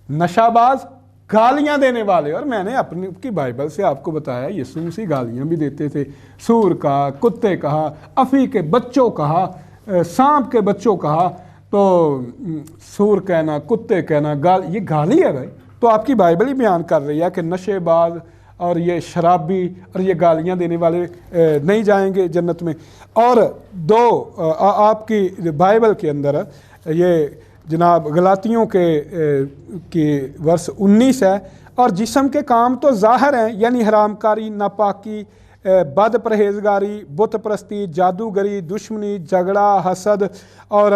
نشہ باز، گالیاں دینے والے، اور میں نے اپنی کی بائبل سے آپ کو بتایا یسوع مسیح گالیاں بھی دیتے تھے، سور کہا، کتے کہا، افی کے بچوں کہا، سانپ کے بچوں کہا، تو سور کہنا، کتے کہنا، یہ گالی ہے بھائی۔ تو آپ کی بائبل ہی بیان کر رہی ہے کہ نشے باز اور یہ شرابی اور یہ گالیاں دینے والے نہیں جائیں گے جنت میں۔ اور 2 آپ کی بائبل کے اندر یہ جناب غلاطیوں کے ورس 19 ہے، اور جسم کے کام تو ظاہر ہیں، یعنی حرام کاری، ناپاکی، بد پرہیزگاری، بت پرستی، جادوگری، دشمنی، جھگڑا، حسد اور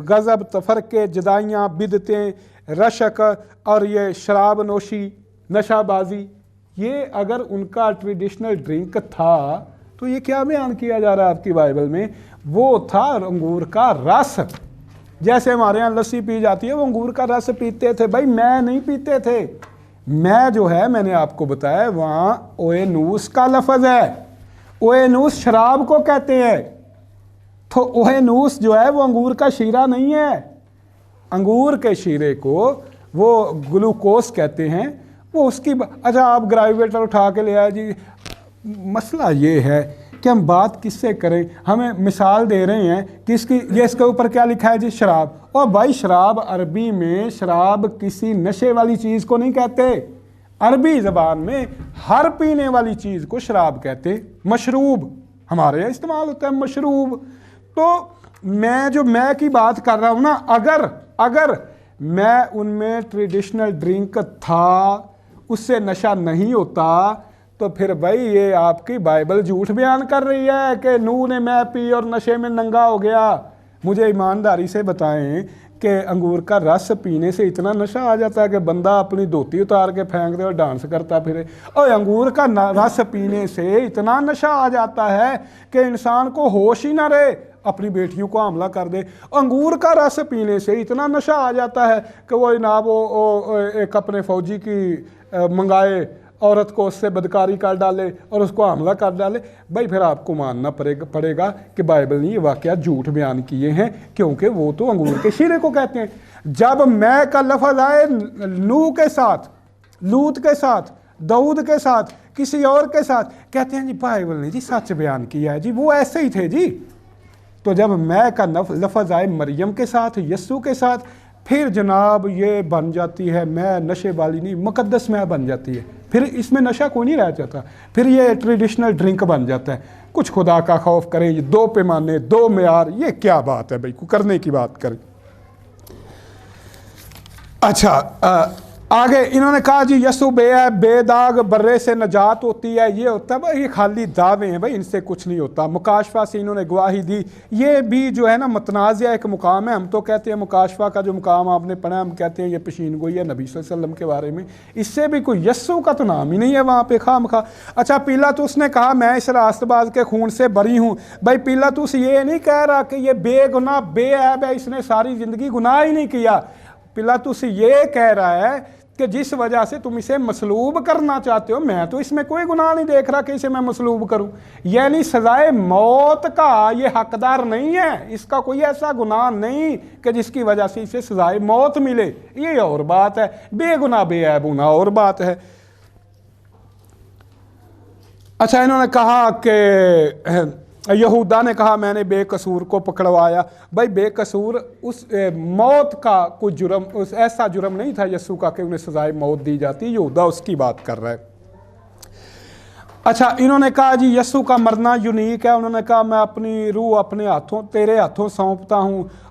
غضب، تفرقے، جدائیاں، بدعتیں، رشک اور یہ شراب نوشی، نشہ بازی۔ یہ اگر ان کا ٹریڈیشنل ڈرنک تھا تو یہ کیا بیان کیا جا رہا ہے آپ کی بائبل میں؟ وہ تھا انگور کا رس۔ جیسے ہمارے یہاں لسی پی جاتی ہے، وہ انگور کا رس پیتے تھے بھائی، میں نہیں پیتے تھے۔ میں جو ہے میں نے آپ کو بتایا وہاں اوینوس کا لفظ ہے، اوینوس شراب کو کہتے ہیں، تو اوینوس جو ہے وہ انگور کا شیرہ نہیں ہے، انگور کے شیرے کو وہ گلوکوز کہتے ہیں، وہ اس کی اچھا آپ گرائیویٹر اٹھا کے لے آئے جی۔ مسئلہ یہ ہے کہ ہم بات کس سے کریں، ہمیں مثال دے رہے ہیں کہ اس کی یہ اس کے اوپر کیا لکھا ہے جی، شراب۔ اور بھائی شراب عربی میں شراب کسی نشے والی چیز کو نہیں کہتے، عربی زبان میں ہر پینے والی چیز کو شراب کہتے، مشروب ہمارے یہاں استعمال ہوتا ہے مشروب۔ تو میں کی بات کر رہا ہوں نا، اگر میں ان میں ٹریڈیشنل ڈرنک تھا، اس سے نشہ نہیں ہوتا، تو پھر بھائی یہ آپ کی بائبل جھوٹ بیان کر رہی ہے کہ نوح نے میں پی اور نشے میں ننگا ہو گیا۔ مجھے ایمانداری سے بتائیں کہ انگور کا رس پینے سے اتنا نشہ آ جاتا ہے کہ بندہ اپنی دھوتی اتار کے پھینک دے اور ڈانس کرتا پھرے، اور انگور کا رس پینے سے اتنا نشہ آ جاتا ہے کہ انسان کو ہوش ہی نہ رہے، اپنی بیٹیوں کو حاملہ کر دے۔ انگور کا رس پینے سے اتنا نشہ آ جاتا ہے کہ وہ جناب وہ ایک اپنے فوجی کی منگائے، عورت کو اس سے بدکاری کر ڈالے اور اس کو حاملہ کر ڈالے۔ بھائی پھر آپ کو ماننا پڑے گا کہ بائبل نے یہ واقعات جھوٹ بیان کیے ہیں، کیونکہ وہ تو انگور کے شیرے کو کہتے ہیں۔ جب میں کا لفظ آئے نوح کے ساتھ، لوط کے ساتھ، داؤد کے ساتھ، کسی اور کے ساتھ، کہتے ہیں جی بائبل نے جی سچ بیان کیا ہے جی، وہ ایسے ہی تھے جی۔ تو جب میں کا لفظ آئے مریم کے ساتھ، یسوع کے ساتھ، پھر جناب یہ بن جاتی ہے میں نشے والی نہیں، مقدس میں بن جاتی ہے، پھر اس میں نشہ کوئی نہیں رہ جاتا، پھر یہ ٹریڈیشنل ڈرنک بن جاتا ہے۔ کچھ خدا کا خوف کریں، یہ 2 پیمانے 2 معیار، یہ کیا بات ہے بھائی، کو کرنے کی بات کریں۔ اچھا آگے انہوں نے کہا جی یسوع بے داغ برے سے نجات ہوتی ہے، یہ ہوتا ہے بھائی، یہ خالی دعوے ہیں بھائی، ان سے کچھ نہیں ہوتا۔ مکاشفہ سے انہوں نے گواہی دی، یہ بھی جو ہے نا متنازع ایک مقام ہے۔ ہم تو کہتے ہیں مکاشفہ کا جو مقام آپ نے پڑھا، ہم کہتے ہیں یہ پیشین گوئی ہے نبی صلی اللہ علیہ وسلم کے بارے میں، اس سے بھی کوئی یسوع کا تو نام ہی نہیں ہے وہاں پہ، خواہ مخواہ۔ اچھا پیلاطس نے کہا میں اس راست باز کے خون سے بری ہوں۔ بھائی پیلاطس یہ نہیں کہہ رہا کہ یہ بے گناہ بے عیب ہے، اس نے ساری زندگی گناہ ہی نہیں کیا۔ پیلاطس یہ کہہ رہا ہے کہ جس وجہ سے تم اسے مصلوب کرنا چاہتے ہو، میں تو اس میں کوئی گناہ نہیں دیکھ رہا کہ اسے میں مصلوب کروں، یعنی سزائے موت کا یہ حقدار نہیں ہے، اس کا کوئی ایسا گناہ نہیں کہ جس کی وجہ سے اسے سزائے موت ملے، یہ اور بات ہے، بے گناہ بے عیب ہونا اور بات ہے۔ اچھا انہوں نے کہا کہ یہودا نے کہا میں نے بے قصور کو پکڑوایا۔ بھائی بے قصور اس موت کا کوئی جرم، اس ایسا جرم نہیں تھا یسوع کا کہ انہیں سزائے موت دی جاتی، یہودا اس کی بات کر رہا ہے۔ اچھا انہوں نے کہا جی یسوع کا مرنا یونیک ہے، انہوں نے کہا میں اپنی روح اپنے ہاتھوں تیرے ہاتھوں سونپتا ہوں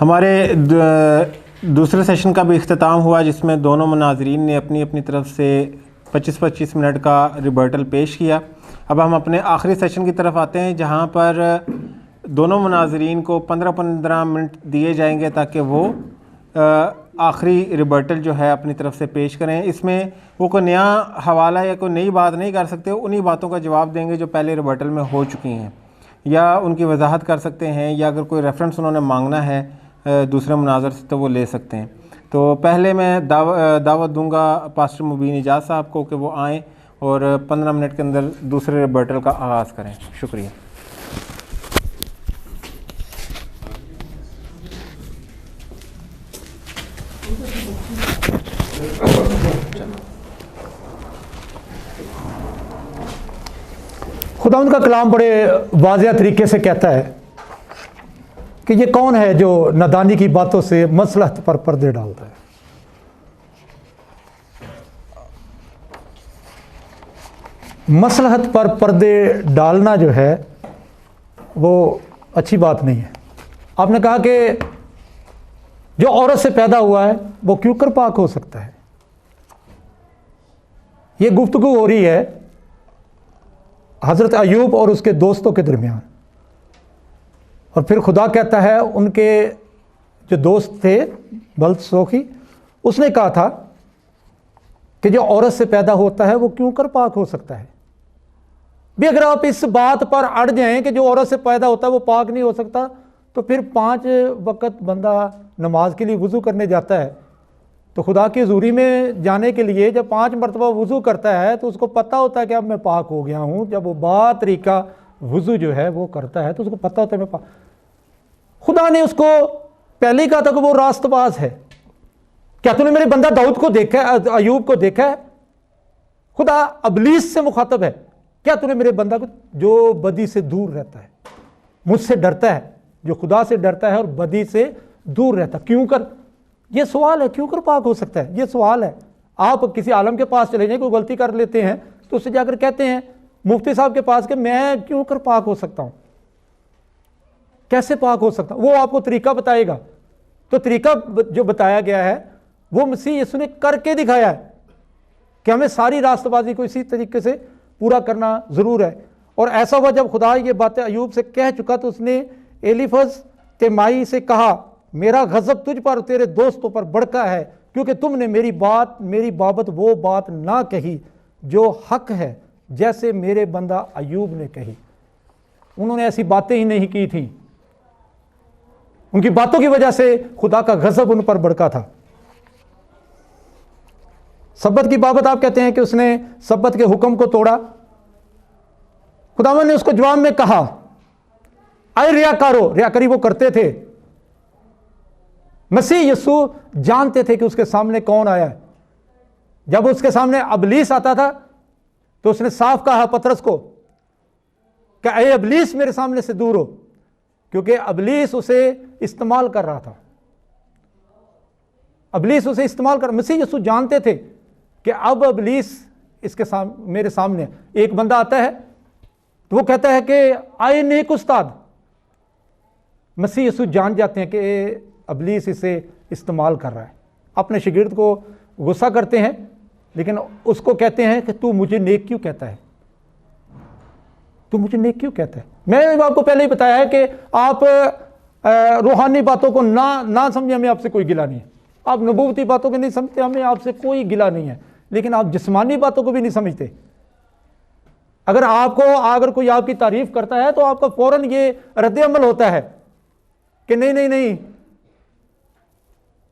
ہمارے دوسرے سیشن کا بھی اختتام ہوا جس میں دونوں مناظرین نے اپنی اپنی طرف سے 25-25 منٹ کا ریبرٹل پیش کیا. اب ہم اپنے آخری سیشن کی طرف آتے ہیں جہاں پر دونوں مناظرین کو 15-15 منٹ دیے جائیں گے تاکہ وہ آخری ریبرٹل جو ہے اپنی طرف سے پیش کریں. اس میں وہ کوئی نیا حوالہ یا کوئی نئی بات نہیں کر سکتے, انہی باتوں کا جواب دیں گے جو پہلے ریبرٹل میں ہو چکی ہیں, یا ان کی وضاحت کر سکتے ہیں, یا اگر کوئی ریفرنس انہوں نے مانگنا ہے دوسرے مناظر سے تو وہ لے سکتے ہیں. تو پہلے میں دعوت دوں گا پاسٹر مبین اجاز صاحب کو کہ وہ آئیں اور 15 منٹ کے اندر دوسرے ریبرٹل کا آغاز کریں. شکریہ.
خدا ان کا کلام بڑے واضح طریقے سے کہتا ہے کہ یہ کون ہے جو نادانی کی باتوں سے مصلحت پر پردے ڈالتا ہے. مصلحت پر پردے ڈالنا جو ہے وہ اچھی بات نہیں ہے. آپ نے کہا کہ جو عورت سے پیدا ہوا ہے وہ کیوں کر پاک ہو سکتا ہے. یہ گفتگو ہو رہی ہے حضرت ایوب اور اس کے دوستوں کے درمیان, اور پھر خدا کہتا ہے ان کے جو دوست تھے بلت سوخی, اس نے کہا تھا کہ جو عورت سے پیدا ہوتا ہے وہ کیوں کر پاک ہو سکتا ہے. بھی اگر آپ اس بات پر اڑ جائیں کہ جو عورت سے پیدا ہوتا ہے وہ پاک نہیں ہو سکتا, تو پھر 5 وقت بندہ نماز کے لیے وضو کرنے جاتا ہے تو خدا کی حضوری میں جانے کے لیے جب 5 مرتبہ وضو کرتا ہے تو اس کو پتہ ہوتا ہے کہ اب میں پاک ہو گیا ہوں. جب وہ با طریقہ وضو جو ہے وہ کرتا ہے تو اس کو پتہ ہوتا ہے میں پاک. خدا نے اس کو پہلے ہی کہا تھا کہ وہ راست باز ہے. کیا تو نے میرے بندہ داؤد کو دیکھا ہے, ایوب کو دیکھا ہے؟ خدا ابلیس سے مخاطب ہے. کیا تو نے میرے بندہ کو, جو بدی سے دور رہتا ہے, مجھ سے ڈرتا ہے, جو خدا سے ڈرتا ہے اور بدی سے دور رہتا, کیوں کر, یہ سوال ہے, کیوں کر پاک ہو سکتا ہے, یہ سوال ہے. آپ کسی عالم کے پاس چلے جائیں, کوئی غلطی کر لیتے ہیں تو اس سے جا کر کہتے ہیں مفتی صاحب کے پاس کہ میں کیوں کر پاک ہو سکتا ہوں, کیسے پاک ہو سکتا ہوں. وہ آپ کو طریقہ بتائے گا. تو طریقہ جو بتایا گیا ہے وہ مسیح یسوع نے کر کے دکھایا ہے کہ ہمیں ساری راست بازی کو اسی طریقے سے پورا کرنا ضرور ہے. اور ایسا ہوا جب خدا یہ باتیں ایوب سے کہہ چکا تو اس نے ایلیفز تیمائی سے کہا میرا غضب تجھ پر تیرے دوستوں پر بڑکا ہے کیونکہ تم نے میری بابت وہ بات نہ کہی جو حق ہے جیسے میرے بندہ ایوب نے کہی. انہوں نے ایسی باتیں ہی نہیں کی تھیں, ان کی باتوں کی وجہ سے خدا کا غضب ان پر بڑکا تھا. سبت کی بابت آپ کہتے ہیں کہ اس نے سبت کے حکم کو توڑا. خداوند نے اس کو جواب میں کہا اے ریاکارو, ریاکاری وہ کرتے تھے. مسیح یسوع جانتے تھے کہ اس کے سامنے کون آیا ہے. جب اس کے سامنے ابلیس آتا تھا تو اس نے صاف کہا پترس کو کہ اے ابلیس میرے سامنے سے دور ہو, کیونکہ ابلیس اسے استعمال کر رہا تھا. ابلیس اسے استعمال کر, مسیح یسوع جانتے تھے کہ اب ابلیس اس کے میرے سامنے. ایک بندہ آتا ہے تو وہ کہتا ہے کہ آئے نیک استاد. مسیح یسوع جان جاتے ہیں کہ ابلیس اسے استعمال کر رہا ہے. اپنے شاگرد کو غصہ کرتے ہیں لیکن اس کو کہتے ہیں کہ تو مجھے نیک کیوں کہتا ہے, تو مجھے نیک کیوں کہتا ہے. میں نے آپ کو پہلے ہی بتایا ہے کہ آپ روحانی باتوں کو نہ سمجھیں, ہمیں آپ سے کوئی گلہ نہیں ہے. آپ نبوتی باتوں کو نہیں سمجھتے, ہمیں آپ سے کوئی گلہ نہیں ہے. لیکن آپ جسمانی باتوں کو بھی نہیں سمجھتے. اگر کوئی آپ کی تعریف کرتا ہے تو آپ کا فوراً یہ رد عمل ہوتا ہے کہ نہیں.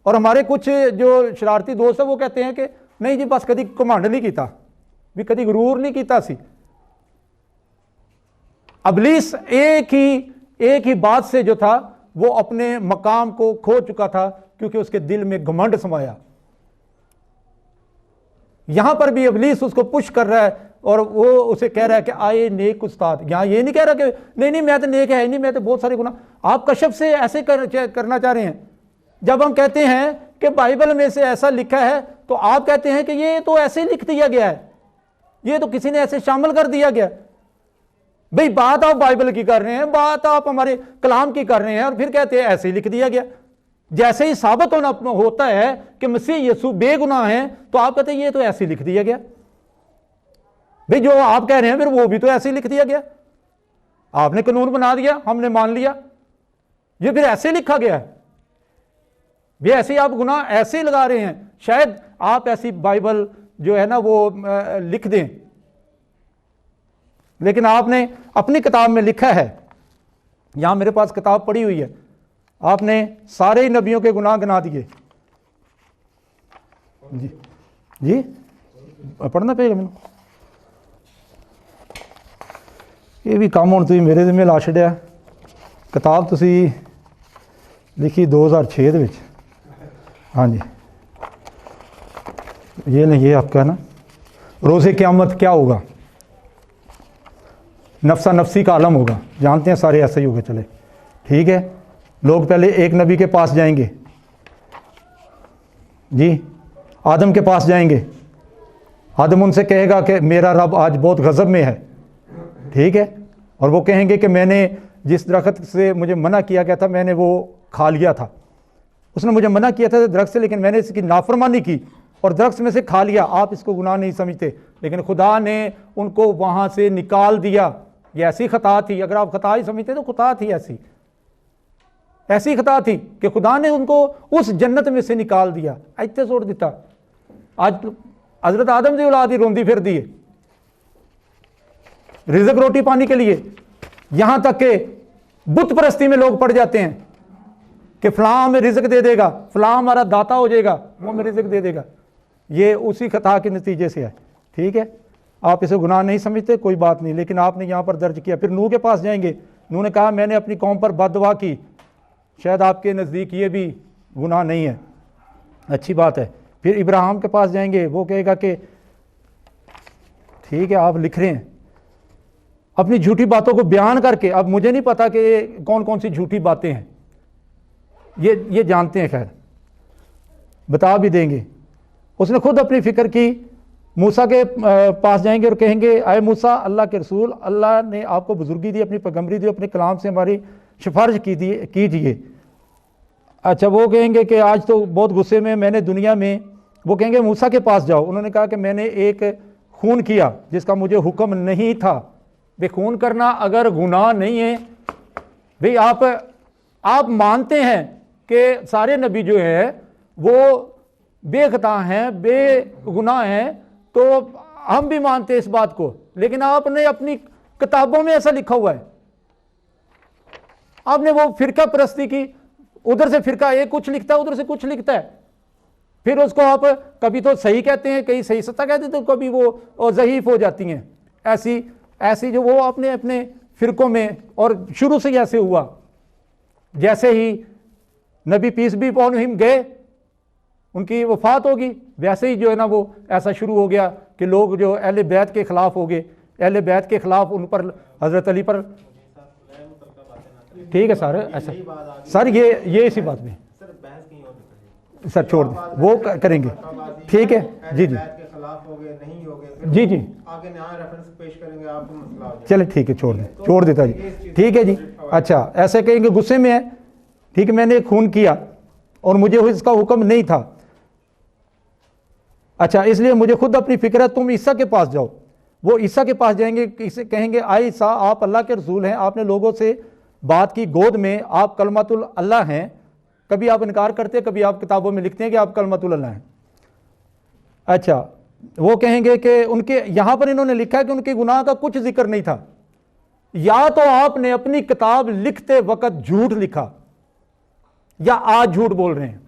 اور ہمارے کچھ جو شرارتی دوست ہیں وہ کہتے ہیں کہ نہیں جی بس کدی کمانڈ نہیں کیتا, بھی کدی غرور نہیں کیتا سی. ابلیس ایک ہی بات سے جو تھا وہ اپنے مقام کو کھو چکا تھا کیونکہ اس کے دل میں گھمنڈ سمایا. یہاں پر بھی ابلیس اس کو پش کر رہا ہے اور وہ اسے کہہ رہا ہے کہ آئے نیک استاد. یہاں یہ نہیں کہہ رہا کہ نہیں میں تو نیک ہے نہیں, میں تو بہت سارے گناہ. آپ کشف سے ایسے کرنا چاہ رہے ہیں. جب ہم کہتے ہیں کہ بائبل میں سے ایسا لکھا ہے تو آپ کہتے ہیں کہ یہ تو ایسے لکھ دیا گیا ہے, یہ تو کسی نے ایسے شامل کر دیا گیا. بھئی بات آپ بائبل کی کر رہے ہیں, بات آپ ہمارے کلام کی کر رہے ہیں اور پھر کہتے ہیں ایسے ہی لکھ دیا گیا. جیسے ہی ثابت ہوتا ہے کہ مسیح یسوع بے گناہ ہیں تو آپ کہتے ہیں یہ تو ایسے لکھ دیا گیا. بھئی جو آپ کہہ رہے ہیں پھر وہ بھی تو ایسے لکھ دیا گیا. آپ نے قانون بنا دیا, ہم نے مان لیا, یہ پھر ایسے لکھا گیا ہے. یہ ایسے ہی آپ گناہ ایسے ہی لگا رہے ہیں. شاید آپ ایسی بائبل جو ہے نا وہ لکھ دیں, لیکن آپ نے اپنی کتاب میں لکھا ہے, یہاں میرے پاس کتاب پڑی ہوئی ہے, آپ نے سارے ہی نبیوں کے گناہ گنا دیے. جی جی پڑھنا پڑے گا مجھے, یہ بھی کام ہونا تھی میرے ذمہ لا چھڑیا. کتاب تسی لکھی 2006 دے وچ. ہاں جی یہ نہیں, یہ آپ کا نا روز قیامت کیا ہوگا, نفسا نفسی کا عالم ہوگا, جانتے ہیں سارے ایسے ہی ہوگا. چلے ٹھیک ہے, لوگ پہلے ایک نبی کے پاس جائیں گے, جی آدم کے پاس جائیں گے. آدم ان سے کہے گا کہ میرا رب آج بہت غضب میں ہے, ٹھیک ہے, اور وہ کہیں گے کہ میں نے جس درخت سے مجھے منع کیا گیا تھا میں نے وہ کھا لیا تھا. اس نے مجھے منع کیا تھا درخت سے, لیکن میں نے اس کی نافرمانی کی اور درخت میں سے کھا لیا. آپ اس کو گناہ نہیں سمجھتے, لیکن خدا نے ان کو وہاں سے نکال دیا. یہ ایسی خطا تھی, اگر آپ خطا ہی سمجھتے تو خطا تھی, ایسی خطا تھی کہ خدا نے ان کو اس جنت میں سے نکال دیا, ایتھے چھوڑ دیتا. آج حضرت آدم دی اولاد ہی روندی پھر دیے رزق روٹی پانی کے لیے, یہاں تک کہ بت پرستی میں لوگ پڑ جاتے ہیں کہ فلاں ہمیں رزق دے دے گا, فلاں ہمارا داتا ہو جائے گا, وہ ہمیں رزق دے دے گا. یہ اسی خطا کے نتیجے سے ہے. ٹھیک ہے, آپ اسے گناہ نہیں سمجھتے, کوئی بات نہیں, لیکن آپ نے یہاں پر درج کیا. پھر نوح کے پاس جائیں گے, نوح نے کہا میں نے اپنی قوم پر بد دعا کی. شاید آپ کے نزدیک یہ بھی گناہ نہیں ہے, اچھی بات ہے. پھر ابراہیم کے پاس جائیں گے, وہ کہے گا کہ ٹھیک ہے آپ لکھ رہے ہیں اپنی جھوٹی باتوں کو بیان کر کے. اب مجھے نہیں پتا کہ یہ کون کون سی جھوٹی باتیں ہیں, یہ جانتے ہیں, خیر بتا بھی دیں گے. اس نے خود اپنی فکر کی. موسیٰ کے پاس جائیں گے اور کہیں گے اے موسیٰ اللہ کے رسول, اللہ نے آپ کو بزرگی دی, اپنی پیغمبری دی, اپنے کلام سے ہماری سفارش کیجیے. اچھا وہ کہیں گے کہ آج تو بہت غصے میں نے دنیا میں, وہ کہیں گے موسیٰ کے پاس جاؤ. انہوں نے کہا کہ میں نے ایک خون کیا جس کا مجھے حکم نہیں تھا. بے خون کرنا اگر گناہ نہیں ہے, بھئی آپ مانتے ہیں کہ سارے نبی جو ہیں وہ بے خطا ہیں, بے گناہ ہیں, تو ہم بھی مانتے ہیں اس بات کو, لیکن آپ نے اپنی کتابوں میں ایسا لکھا ہوا ہے. آپ نے وہ فرقہ پرستی کی, ادھر سے فرقہ ایک کچھ لکھتا ہے, ادھر سے کچھ لکھتا ہے. پھر اس کو آپ کبھی تو صحیح کہتے ہیں, کہیں صحیح ستا کہتے ہیں, تو کبھی وہ ضعیف ہو جاتی ہیں. ایسی جو وہ اپنے فرقوں میں, اور شروع سے ایسے ہوا. جیسے ہی نبی پیس بھی اپون ہم گئے, ان کی وفات ہوگی, ویسے ہی جو ہے نا وہ ایسا شروع ہو گیا کہ لوگ جو اہل بیت کے خلاف ہو گئے, اہل بیت کے خلاف ان پر, حضرت علی پر. ٹھیک ہے سر, ایسا سر یہ اسی بات میں سر چھوڑ دیں, وہ کریں گے. ٹھیک ہے جی جی جی جی چلے ٹھیک ہے, چھوڑ دیتا جی. ٹھیک ہے جی. اچھا ایسے کہیں گے غصے میں ہے, ٹھیک ہے, میں نے خون کیا اور مجھے اس کا حکم نہیں تھا. اچھا اس لیے مجھے خود اپنی فکر ہے, تم عیسیٰ کے پاس جاؤ. وہ عیسیٰ کے پاس جائیں گے, کہیں گے آئے عیسیٰ آپ اللہ کے رسول ہیں, آپ نے لوگوں سے بات کی گود میں, آپ کلمۃ اللہ ہیں. کبھی آپ انکار کرتے, کبھی آپ کتابوں میں لکھتے ہیں کہ آپ کلمۃ اللہ ہیں. اچھا وہ کہیں گے کہ ان کے, یہاں پر انہوں نے لکھا ہے کہ ان کے گناہ کا کچھ ذکر نہیں تھا. یا تو آپ نے اپنی کتاب لکھتے وقت جھوٹ لکھا, یا آج جھوٹ بول رہے ہیں.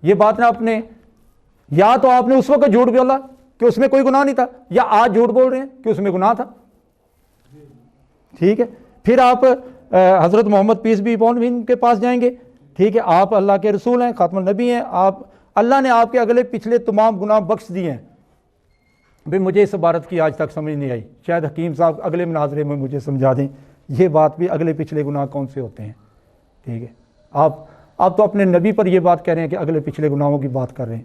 یہ بات نہ اپنے, یا تو آپ نے اس وقت جھوٹ بولا کہ اس میں کوئی گناہ نہیں تھا, یا آج جھوٹ بول رہے ہیں کہ اس میں گناہ تھا. ٹھیک ہے. پھر آپ حضرت محمد پیس بھی اپون ہم کے پاس جائیں گے. ٹھیک ہے, آپ اللہ کے رسول ہیں, خاتم النبی ہیں, اللہ نے آپ کے اگلے پچھلے تمام گناہ بخش دیے ہیں. بھئی مجھے اس عبارت کی آج تک سمجھ نہیں آئی, شاید حکیم صاحب اگلے مناظرے میں مجھے سمجھا دیں یہ بات بھی, اگلے پچھلے گناہ کون سے ہوتے ہیں. ٹھیک ہے, آپ تو اپنے نبی پر یہ بات کہہ رہے ہیں کہ اگلے پچھلے گناہوں کی بات کر رہے ہیں.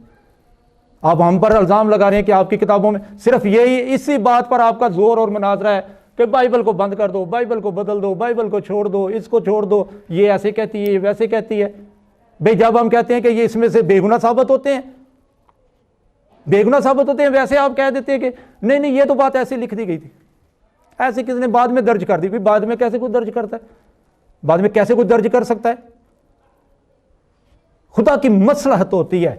آپ ہم پر الزام لگا رہے ہیں کہ آپ کی کتابوں میں صرف یہی, اسی بات پر آپ کا زور اور مناظرہ ہے کہ بائبل کو بند کر دو، بائبل کو بدل دو، بائبل کو چھوڑ دو، اس کو چھوڑ دو، یہ ایسے کہتی ہے، یہ ویسے کہتی ہے۔ بھئی جب ہم کہتے ہیں کہ یہ اس میں سے بے گناہ ثابت ہوتے ہیں، بے گناہ ثابت ہوتے ہیں، ویسے آپ کہہ دیتے ہیں کہ نہیں نہیں یہ تو بات ایسی لکھ دی گئی تھی، ایسے کس نے بعد میں درج کر دی؟ بھی بعد میں کیسے کوئی درج کرتا ہے؟ بعد میں کیسے کوئی درج کر سکتا ہے؟ خدا کی مصلحت ہوتی ہے،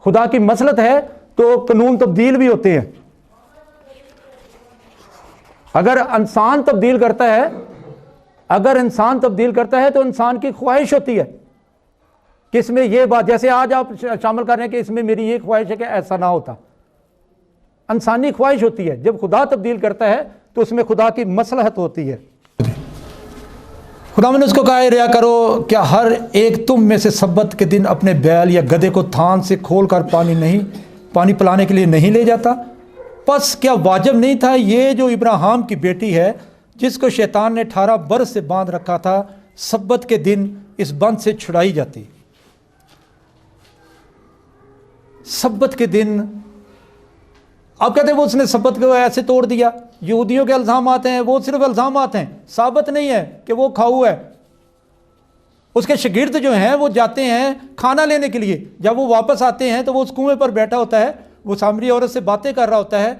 خدا کی مصلحت ہے تو قانون تبدیل بھی ہوتے ہیں۔ اگر انسان تبدیل کرتا ہے، اگر انسان تبدیل کرتا ہے تو انسان کی خواہش ہوتی ہے کہ اس میں یہ بات، جیسے آج آپ شامل کر رہے ہیں کہ اس میں میری یہ خواہش ہے کہ ایسا نہ ہوتا، انسانی خواہش ہوتی ہے۔ جب خدا تبدیل کرتا ہے تو اس میں خدا کی مصلحت ہوتی ہے۔ خدا نے اس کو کہا ریا کرو، کیا ہر ایک تم میں سے سبت کے دن اپنے بیل یا گدھے کو تھان سے کھول کر پانی پلانے کے لیے نہیں لے جاتا؟ پس کیا واجب نہیں تھا یہ جو ابراہیم کی بیٹی ہے، جس کو شیطان نے 18 برس سے باندھ رکھا تھا، سبت کے دن اس بند سے چھڑائی جاتی؟ سبت کے دن آپ کہتے ہیں وہ اس نے سبت کو ایسے توڑ دیا۔ یہودیوں کے الزامات ہیں، وہ صرف الزامات ہیں، ثابت نہیں ہے کہ وہ کھاؤ ہے۔ اس کے شاگرد جو ہیں وہ جاتے ہیں کھانا لینے کے لیے، جب وہ واپس آتے ہیں تو وہ اس کنویں پر بیٹھا ہوتا ہے، وہ سامری عورت سے باتیں کر رہا ہوتا ہے،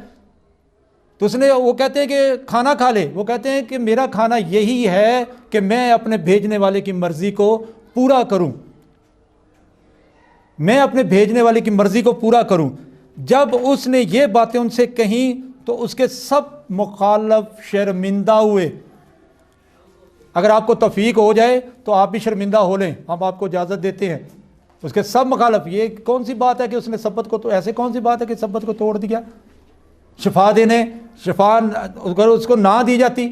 تو وہ کہتے ہیں کہ کھانا کھا لے۔ وہ کہتے ہیں کہ میرا کھانا یہی ہے کہ میں اپنے بھیجنے والے کی مرضی کو پورا کروں، میں اپنے بھیجنے والے کی مرضی کو پورا کروں۔ جب اس نے یہ باتیں ان سے کہیں تو اس کے سب مخالف شرمندہ ہوئے۔ اگر آپ کو توفیق ہو جائے تو آپ بھی شرمندہ ہو لیں، ہم آپ کو اجازت دیتے ہیں۔ اس کے سب مخالف، یہ کون سی بات ہے کہ اس نے سبت کو، تو ایسے کون سی بات ہے کہ سبت کو توڑ دیا؟ شفا دینے، شفا اگر اس کو نہ دی جاتی،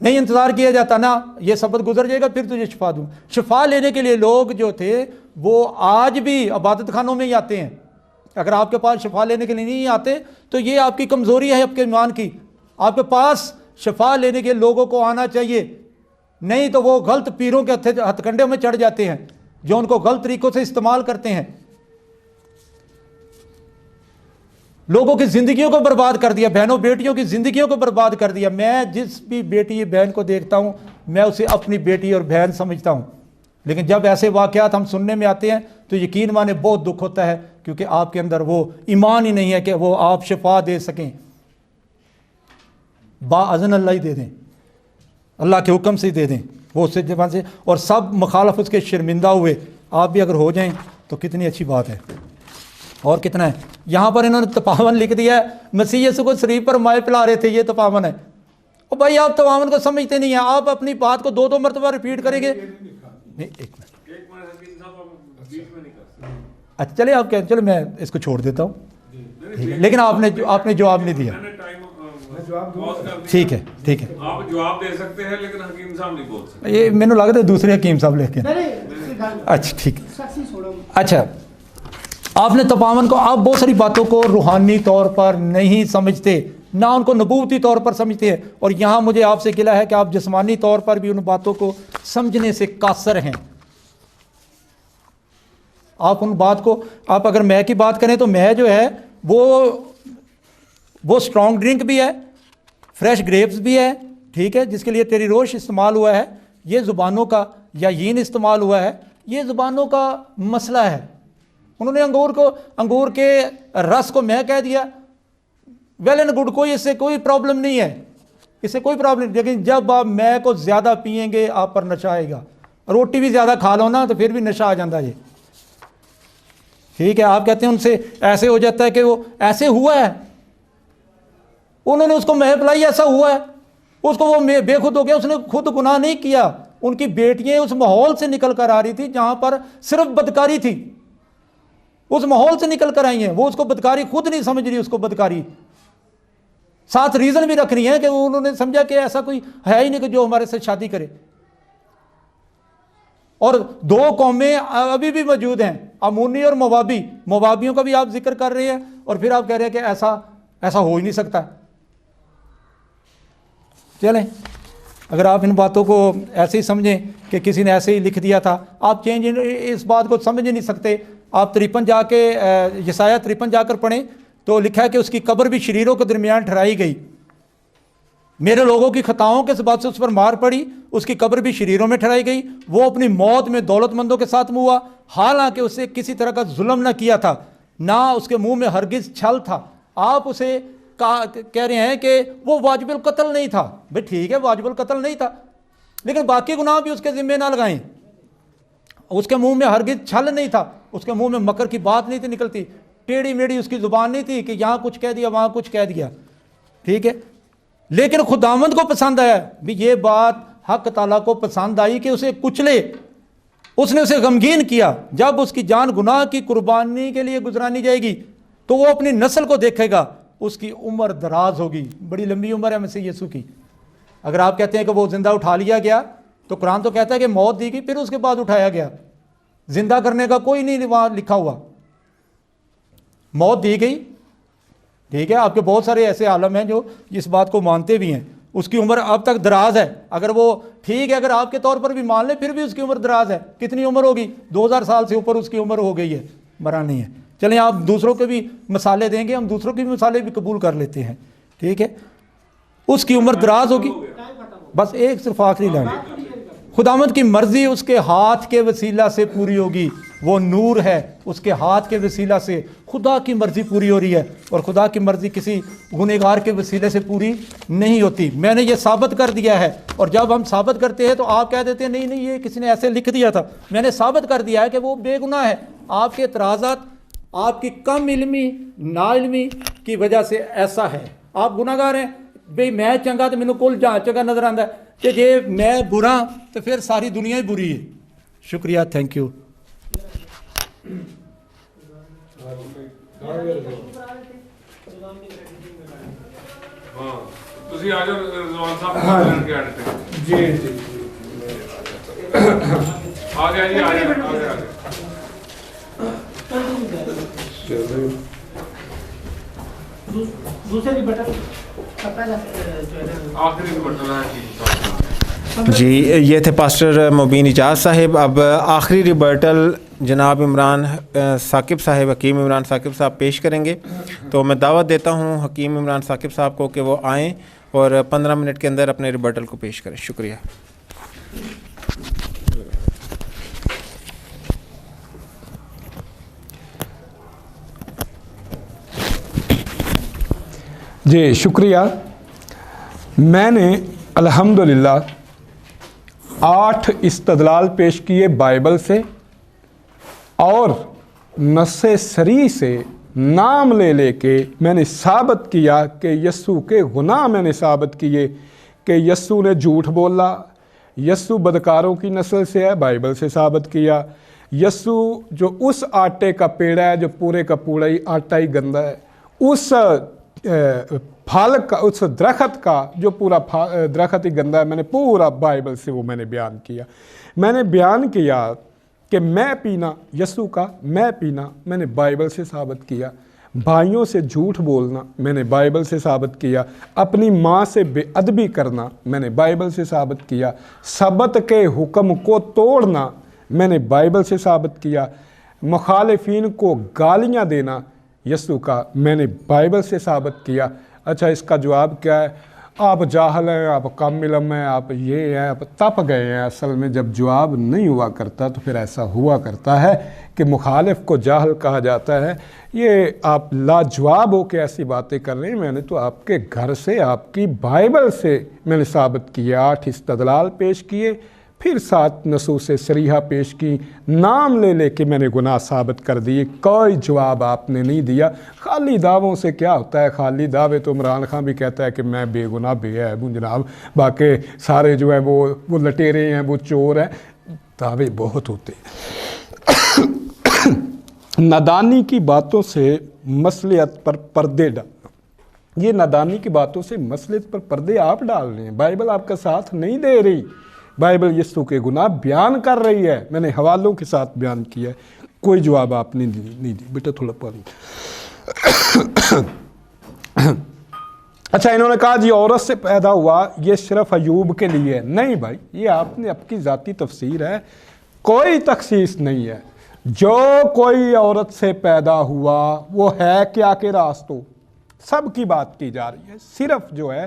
نہیں انتظار کیا جاتا نا یہ سبت گزر جائے گا پھر تجھے شفا دوں۔ شفا لینے کے لیے لوگ جو تھے وہ آج بھی عبادت خانوں میں ہی آتے ہیں۔ اگر آپ کے پاس شفا لینے کے لیے نہیں آتے تو یہ آپ کی کمزوری ہے، آپ کے ایمان کی۔ آپ کے پاس شفا لینے کے لوگوں کو آنا چاہیے، نہیں تو وہ غلط پیروں کے ہتھ کنڈے میں چڑھ جاتے ہیں جو ان کو غلط طریقوں سے استعمال کرتے ہیں، لوگوں کی زندگیوں کو برباد کر دیا، بہنوں بیٹیوں کی زندگیوں کو برباد کر دیا۔ میں جس بھی بیٹی بہن کو دیکھتا ہوں میں اسے اپنی بیٹی اور بہن سمجھتا ہوں، لیکن جب ایسے واقعات ہم سننے میں آتے ہیں تو یقین مانے بہت دکھ ہوتا ہے، کیونکہ آپ کے اندر وہ ایمان ہی نہیں ہے کہ وہ آپ شفا دے سکیں۔ باذن اللہ ہی دے دیں، اللہ کے حکم سے ہی دے دیں، وہ اس سے زبان سے، اور سب مخالف اس کے شرمندہ ہوئے۔ آپ بھی اگر ہو جائیں تو کتنی اچھی بات ہے۔ اور کتنا ہے، یہاں پر انہوں نے تپاون لکھ دیا ہے، مسیح یسوع کو صلیب پر مائع پلا رہے تھے، یہ تپاون ہے۔ اور بھائی آپ تپاون کو سمجھتے نہیں ہیں، آپ اپنی بات کو 2 مرتبہ ریپیٹ کریں گے۔ نہیں، ایک منٹ، اچھا چلے آپ کہیں، چلو میں اس کو چھوڑ دیتا ہوں، لیکن آپ نے جواب نہیں دیا۔ ٹھیک ہے ٹھیک ہے،
آپ جواب دے سکتے ہیں لیکن حکیم صاحب نہیں بول سکتے۔
یہ میں نے لگتا ہے دوسرے حکیم صاحب لے کے، اچھا ٹھیک ہے۔ اچھا آپ نے تپاون کو، آپ بہت ساری باتوں کو روحانی طور پر نہیں سمجھتے، نہ ان کو نبوتی طور پر سمجھتے ہیں، اور یہاں مجھے آپ سے گلہ ہے کہ آپ جسمانی طور پر بھی ان باتوں کو سمجھنے سے قاصر ہیں۔ آپ ان بات کو، آپ اگر مے کی بات کریں تو مے جو ہے وہ اسٹرانگ ڈرنک بھی ہے، فریش گریپس بھی ہے، ٹھیک ہے، جس کے لیے تیری روش استعمال ہوا ہے، یہ زبانوں کا یا یین استعمال ہوا ہے، یہ زبانوں کا مسئلہ ہے۔ انہوں نے انگور کے رس کو میں کہہ دیا، ویل اینڈ گڈ، کوئی اس سے کوئی پرابلم نہیں ہے، اس سے کوئی پرابلم نہیں، لیکن جب آپ میں کو زیادہ پئیں گے آپ پر نشہ آئے گا۔ روٹی بھی زیادہ کھا لو نا تو پھر بھی نشہ آ جاتا ہے، ٹھیک ہے۔ آپ کہتے ہیں ان سے ایسے ہو جاتا ہے کہ وہ ایسے ہوا ہے، انہوں نے اس کو مہ پلائی، ایسا ہوا ہے، اس کو وہ بے خود ہو گیا، اس نے خود گناہ نہیں کیا، ان کی بیٹیاں اس ماحول سے نکل کر آ رہی تھی جہاں پر صرف بدکاری تھی، اس ماحول سے نکل کر آئی ہیں، وہ اس کو بدکاری خود نہیں سمجھ رہی، اس کو بدکاری ساتھ ریزن بھی رکھنی ہے کہ انہوں نے سمجھا کہ ایسا کوئی ہے ہی نہیں کہ جو ہمارے سے شادی کرے۔ اور 2 قومیں ابھی بھی موجود ہیں، امونی اور موابی، موابیوں کا بھی آپ ذکر کر رہے ہیں اور پھر آپ کہہ رہے ہیں کہ ایسا ہو ہی نہیں سکتا۔ چلیں، اگر آپ ان باتوں کو ایسے ہی سمجھیں کہ کسی نے ایسے ہی لکھ دیا تھا، آپ چینج اس بات کو سمجھ نہیں سکتے۔ آپ 53 جا کے یسایہ 53 جا کر پڑھیں تو لکھا ہے کہ اس کی قبر بھی شریروں کے درمیان ٹھہرائی گئی، میرے لوگوں کی خطاؤں کے سبب سے اس پر مار پڑی، اس کی قبر بھی شریروں میں ٹھہرائی گئی، وہ اپنی موت میں دولت مندوں کے ساتھ ہوا، حالانکہ اسے کسی طرح کا ظلم نہ کیا تھا، نہ اس کے منہ میں ہرگز چھل تھا۔ آپ اسے کہہ رہے ہیں کہ وہ واجب القتل نہیں تھا۔ بھئی ٹھیک ہے، واجب القتل نہیں تھا، لیکن باقی گناہ بھی اس کے ذمے نہ لگائیں۔ اس کے منہ میں ہرگز چھل نہیں تھا، اس کے منہ میں مکر کی بات نہیں تھی نکلتی، ٹیڑھی میڑھی اس کی زبان نہیں تھی کہ یہاں کچھ کہہ دیا وہاں کچھ کہہ دیا، ٹھیک ہے۔ لیکن خداوند کو پسند آیا، بھی یہ بات حق تعالیٰ کو پسند آئی کہ اسے کچلے، اس نے اسے غمگین کیا۔ جب اس کی جان گناہ کی قربانی کے لیے گزرانی جائے گی تو وہ اپنی نسل کو دیکھے گا، اس کی عمر دراز ہوگی، بڑی لمبی عمر ہے مسیح یسوع کی۔ اگر آپ کہتے ہیں کہ وہ زندہ اٹھا لیا گیا تو قرآن تو کہتا ہے کہ موت دی گئی پھر اس کے بعد اٹھایا گیا، زندہ کرنے کا کوئی نہیں وہاں لکھا ہوا، موت دی گئی، ٹھیک ہے۔ آپ کے بہت سارے ایسے عالم ہیں جو اس بات کو مانتے بھی ہیں، اس کی عمر اب تک دراز ہے۔ اگر وہ ٹھیک ہے، اگر آپ کے طور پر بھی مان لیں پھر بھی اس کی عمر دراز ہے۔ کتنی عمر ہوگی؟ 2000 سال سے اوپر اس کی عمر ہو گئی ہے، مرا نہیں ہے۔ چلیں آپ دوسروں کے بھی مثالیں دیں گے، ہم دوسروں کی بھی مثالیں بھی قبول کر لیتے ہیں، ٹھیک ہے۔ اس کی عمر دراز ہوگی۔ بس ایک صرف آخری لائن، خداوند کی مرضی اس کے ہاتھ کے وسیلہ سے پوری ہوگی، وہ نور ہے، اس کے ہاتھ کے وسیلہ سے خدا کی مرضی پوری ہو رہی ہے، اور خدا کی مرضی کسی گنہگار کے وسیلے سے پوری نہیں ہوتی۔ میں نے یہ ثابت کر دیا ہے، اور جب ہم ثابت کرتے ہیں تو آپ کہہ دیتے ہیں نہیں نہیں یہ کسی نے ایسے لکھ دیا تھا۔ میں نے ثابت کر دیا ہے کہ وہ بے گناہ ہے۔ آپ کے اعتراضات آپ کی کم علمی، نا علمی کی وجہ سے ایسا ہے۔ آپ گناہ گار ہیں، بھئی میں چنگا تو مینوں کل جہاں چنگا نظر آتا ہے، کہ جے میں برا تو پھر ساری دنیا ہی بری ہے۔ شکریہ، تھینک یو۔
ہاں تسی آ جاؤ رضوان صاحب کے آنے تھے۔
جی جی
آ گیا جی، آ گیا۔
دوسرے بٹن پہلا
آخری بٹن ہے
جی، یہ تھے پاسٹر مبین اجاز صاحب۔ اب آخری ریبرٹل جناب عمران ثاقب صاحب، حکیم عمران ثاقب صاحب پیش کریں گے۔ تو میں دعوت دیتا ہوں حکیم عمران ثاقب صاحب کو کہ وہ آئیں اور 15 منٹ کے اندر اپنے ریبرٹل کو پیش کریں۔ شکریہ۔
جی شکریہ۔ میں نے الحمدللہ 8 استدلال پیش کیے بائبل سے، اور نص صریح سے نام لے لے کے میں نے ثابت کیا کہ یسوع کے گناہ میں نے ثابت کیے کہ یسوع نے جھوٹ بولا، یسوع بدکاروں کی نسل سے ہے، بائبل سے ثابت کیا۔ یسوع جو اس آٹے کا پیڑا ہے جو پورے کا پورا ہی آٹا ہی گندا ہے، اس پھل کا، اس درخت کا جو پورا درخت ہی گندا ہے، میں نے پورا بائبل سے وہ میں نے بیان کیا۔ میں نے بیان کیا کہ میں پینا یسوع کا، میں پینا میں نے بائبل سے ثابت کیا۔ بھائیوں سے جھوٹ بولنا میں نے بائبل سے ثابت کیا۔ اپنی ماں سے بے ادبی کرنا میں نے بائبل سے ثابت کیا۔ سبت کے حکم کو توڑنا میں نے بائبل سے ثابت کیا۔ مخالفین کو گالیاں دینا یسوع کا میں نے بائبل سے ثابت کیا۔ اچھا، اس کا جواب کیا ہے؟ آپ جاہل ہیں، آپ کم علم ہیں، آپ یہ ہیں، آپ تپ گئے ہیں۔ اصل میں جب جواب نہیں ہوا کرتا تو پھر ایسا ہوا کرتا ہے کہ مخالف کو جاہل کہا جاتا ہے۔ یہ آپ لاجواب ہو کے ایسی باتیں کر رہے ہیں۔ میں نے تو آپ کے گھر سے، آپ کی بائبل سے میں نے ثابت کیا، 8 استدلال پیش کیے، پھر 7 نصوص صریحہ پیش کی، نام لے لے کے میں نے گناہ ثابت کر دیے۔ کوئی جواب آپ نے نہیں دیا۔ خالی دعووں سے کیا ہوتا ہے؟ خالی دعوے تو عمران خان بھی کہتا ہے کہ میں بے گناہ بے عیب ہوں جناب، باقی سارے جو ہیں وہ لٹیرے ہیں، وہ چور ہیں۔ دعوے بہت ہوتے ہیں۔ نادانی کی باتوں سے مصلحت پر پردے ڈالنا، یہ نادانی کی باتوں سے مصلحت پر پردے آپ ڈال رہے ہیں۔ بائبل آپ کا ساتھ نہیں دے رہی۔ بائبل یسوع کے گناہ بیان کر رہی ہے، میں نے حوالوں کے ساتھ بیان کیا ہے۔ کوئی جواب آپ نے نہیں دی۔ بیٹا تھوڑا پانی۔ اچھا، انہوں نے کہا جی عورت سے پیدا ہوا، یہ صرف ایوب کے لیے ہے۔ نہیں بھائی، یہ آپ نے آپ کی ذاتی تفسیر ہے، کوئی تخصیص نہیں ہے۔ جو کوئی عورت سے پیدا ہوا وہ ہے کیا کہ راستو، سب کی بات کی جا رہی ہے۔ صرف جو ہے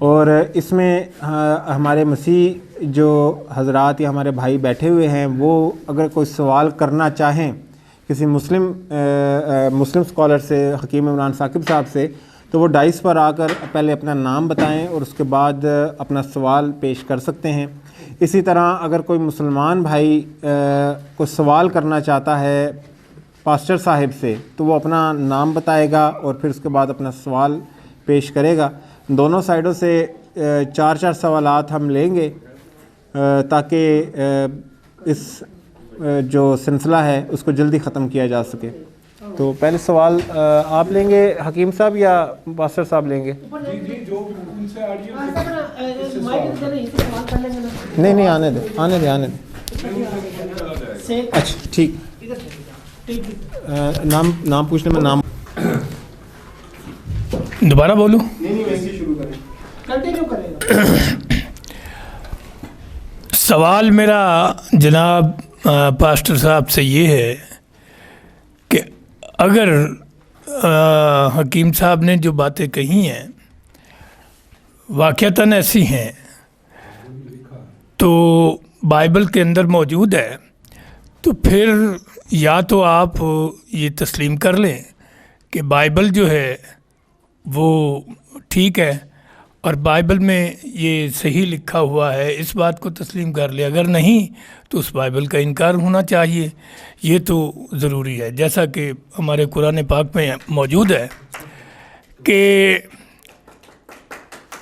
اور اس میں ہمارے مسیح جو حضرات یا ہمارے بھائی بیٹھے ہوئے ہیں وہ اگر کوئی سوال کرنا چاہیں کسی مسلم اسکالر سے، حکیم عمران ثاقب صاحب سے، تو وہ ڈائس پر آ کر پہلے اپنا نام بتائیں اور اس کے بعد اپنا سوال پیش کر سکتے ہیں۔ اسی طرح اگر کوئی مسلمان بھائی کوئی سوال کرنا چاہتا ہے پاسٹر صاحب سے تو وہ اپنا نام بتائے گا اور پھر اس کے بعد اپنا سوال پیش کرے گا۔ دونوں سائڈوں سے 4 سوالات ہم لیں گے تاکہ اس جو سلسلہ ہے اس کو جلدی ختم کیا جا سکے۔ تو پہلے سوال آپ لیں گے حکیم صاحب یا پاسٹر صاحب لیں گے؟ نہیں آنے دیں۔ اچھا ٹھیک، نام پوچھنے میں نام
دوبارہ بولوں؟ سوال میرا جناب پاسٹر صاحب سے یہ ہے کہ اگر حکیم صاحب نے جو باتیں کہی ہیں واقعتاً ایسی ہیں تو بائبل کے اندر موجود ہے، تو پھر یا تو آپ یہ تسلیم کر لیں کہ بائبل جو ہے وہ ٹھیک ہے اور بائبل میں یہ صحیح لکھا ہوا ہے، اس بات کو تسلیم کر لیں۔ اگر نہیں تو اس بائبل کا انکار ہونا چاہیے، یہ تو ضروری ہے، جیسا کہ ہمارے قرآن پاک میں موجود ہے کہ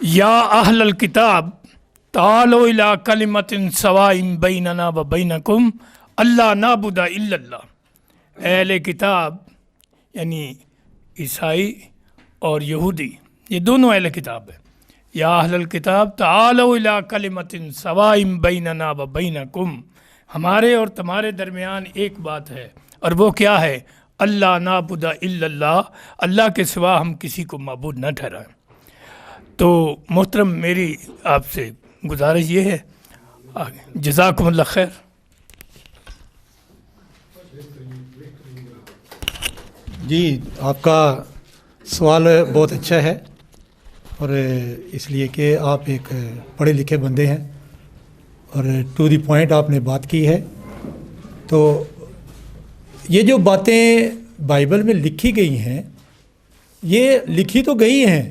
یا اہل الکتاب تعالوا الی کلمۃ سواء بیننا و بینکم اللہ نعبد الا اللہ۔ اہل کتاب یعنی عیسائی اور یہودی، یہ دونوں اہل کتاب ہیں۔ یا اہل الکتاب تعالوا الی کلمۃ سواء بیننا و بینکم، ہمارے اور تمہارے درمیان ایک بات ہے، اور وہ کیا ہے؟ اللہ نعبد الا اللہ، اللہ کے سوا ہم کسی کو معبود نہ ٹھہرائیں۔ تو محترم میری آپ سے گزارش یہ ہے، جزاکم اللہ خیر۔
جی آپ کا سوال بہت اچھا ہے، اور اس لیے کہ آپ ایک پڑھے لکھے بندے ہیں اور ٹو دی پوائنٹ آپ نے بات کی ہے۔ تو یہ جو باتیں بائبل میں لکھی گئی ہیں یہ لکھی تو گئی ہیں،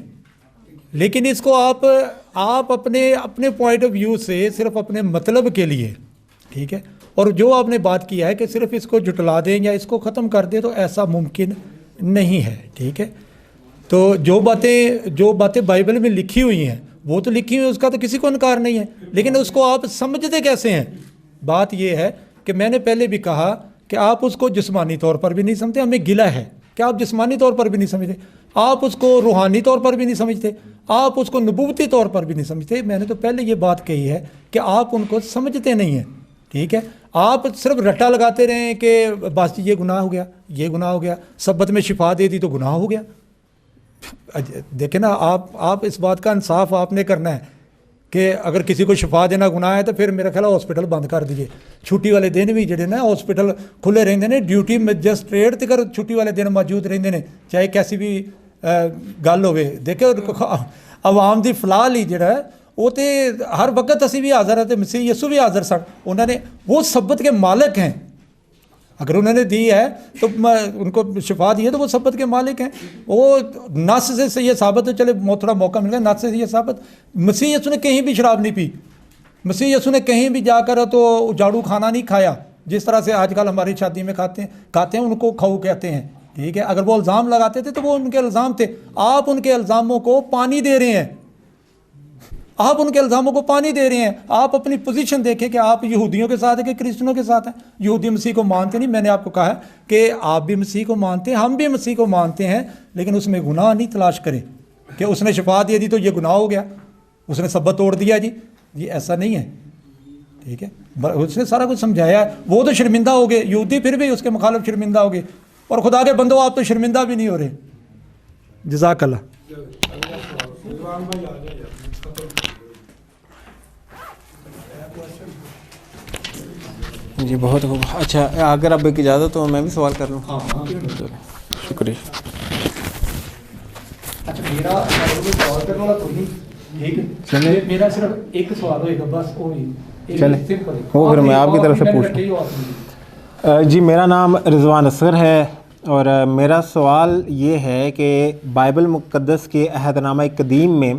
لیکن اس کو آپ اپنے پوائنٹ آف ویو سے صرف اپنے مطلب کے لیے، ٹھیک ہے، اور جو آپ نے بات کیا ہے کہ صرف اس کو جھٹلا دیں یا اس کو ختم کر دیں، تو ایسا ممکن نہیں ہے، ٹھیک ہے۔ تو جو باتیں بائبل میں لکھی ہوئی ہیں وہ تو لکھی ہوئی ہیں، اس کا تو کسی کو انکار نہیں ہے، لیکن اس کو آپ سمجھتے کیسے ہیں؟ بات یہ ہے کہ میں نے پہلے بھی کہا کہ آپ اس کو جسمانی طور پر بھی نہیں سمجھتے، ہمیں گلہ ہے کہ آپ جسمانی طور پر بھی نہیں سمجھتے، آپ اس کو روحانی طور پر بھی نہیں سمجھتے، آپ اس کو نبوتی طور پر بھی نہیں سمجھتے۔ میں نے تو پہلے یہ بات کہی ہے کہ آپ ان کو سمجھتے نہیں ہیں، ٹھیک ہے۔ آپ صرف رٹا لگاتے رہیں کہ بس یہ گناہ ہو گیا، یہ گناہ ہو گیا، سبت میں شفا دے دی تو گناہ ہو گیا۔ دیکھیں نا، آپ اس بات کا انصاف آپ نے کرنا ہے کہ اگر کسی کو شفا دینا گناہ ہے تو پھر میرا خیال ہاسپٹل بند کر دیجیے۔ چھٹی والے دن بھی جڑے نا ہاسپٹل کھلے رہتے ہیں، ڈیوٹی مجسٹریٹ تک چھٹی والے دن موجود رہتے ہیں، چاہے کیسی بھی گل ہوئے۔ دیکھو عوام دی فلاح لی جڑا ہے وہ تو ہر وقت اسی بھی حاضر ہے، مسیح یسو بھی حاضر سن، انہوں نے وہ سبت کے مالک ہیں، اگر انہوں نے دی ہے تو ان کو شفا دی ہے تو وہ سبت کے مالک ہیں۔ وہ نص سے یہ ثابت ہے، چلے تھوڑا موقع مل گیا، نص سے یہ ثابت، مسیح یسو نے کہیں بھی شراب نہیں پی، مسیح یسو نے کہیں بھی جا کر تو جھاڑو کھانا نہیں کھایا، جس طرح سے آج کل ہماری شادی میں کھاتے ہیں ان کو کھاؤ کہتے ہیں، ٹھیک ہے۔ اگر وہ الزام لگاتے تھے تو وہ ان کے الزام تھے، آپ ان کے الزاموں کو پانی دے رہے ہیں، آپ ان کے الزاموں کو پانی دے رہے ہیں۔ آپ اپنی پوزیشن دیکھیں کہ آپ یہودیوں کے ساتھ ہیں کہ کرسچنوں کے ساتھ ہیں۔ یہودی مسیح کو مانتے نہیں، میں نے آپ کو کہا ہے کہ آپ بھی مسیح کو مانتے ہیں، ہم بھی مسیح کو مانتے ہیں، لیکن اس میں گناہ نہیں تلاش کریں کہ اس نے شفا دے دی تو یہ گناہ ہو گیا، اس نے سبت توڑ دیا، جی یہ ایسا نہیں ہے، ٹھیک ہے۔ اس نے سارا کچھ سمجھایا ہے، وہ تو شرمندہ ہو گئے، یہودی پھر بھی اس کے مخالف شرمندہ ہو گئے، اور خدا کے بندوں آپ تو شرمندہ بھی نہیں ہو رہے۔ جزاک اللہ۔
جی بہت اچھا، اگر اب ایک اجازت تو میں بھی سوال کر لوں؟ شکریہ۔
اچھا میرا سوال کرنے والا تو نہیں ٹھیک ہے
چلیں۔
میرا صرف ایک سوال ہوئے گا بس وہی
چلیں وہ پھر میں آپ کی طرف سے پوچھوں۔ جی میرا نام رضوان اصغر ہے اور میرا سوال یہ ہے کہ بائبل مقدس کے عہد نامہ قدیم میں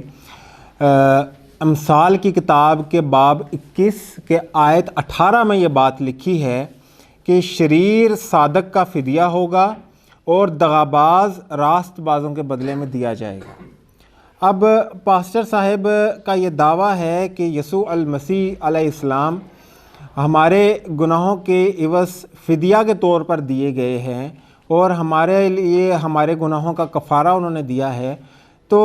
امثال کی کتاب کے باب 21 کے آیت 18 میں یہ بات لکھی ہے کہ شریر صادق کا فدیہ ہوگا اور دغاباز راست بازوں کے بدلے میں دیا جائے گا۔ اب پاسٹر صاحب کا یہ دعویٰ ہے کہ یسوع المسیح علیہ السلام ہمارے گناہوں کے عوض فدیہ کے طور پر دیے گئے ہیں اور ہمارے لیے ہمارے گناہوں کا کفارہ انہوں نے دیا ہے، تو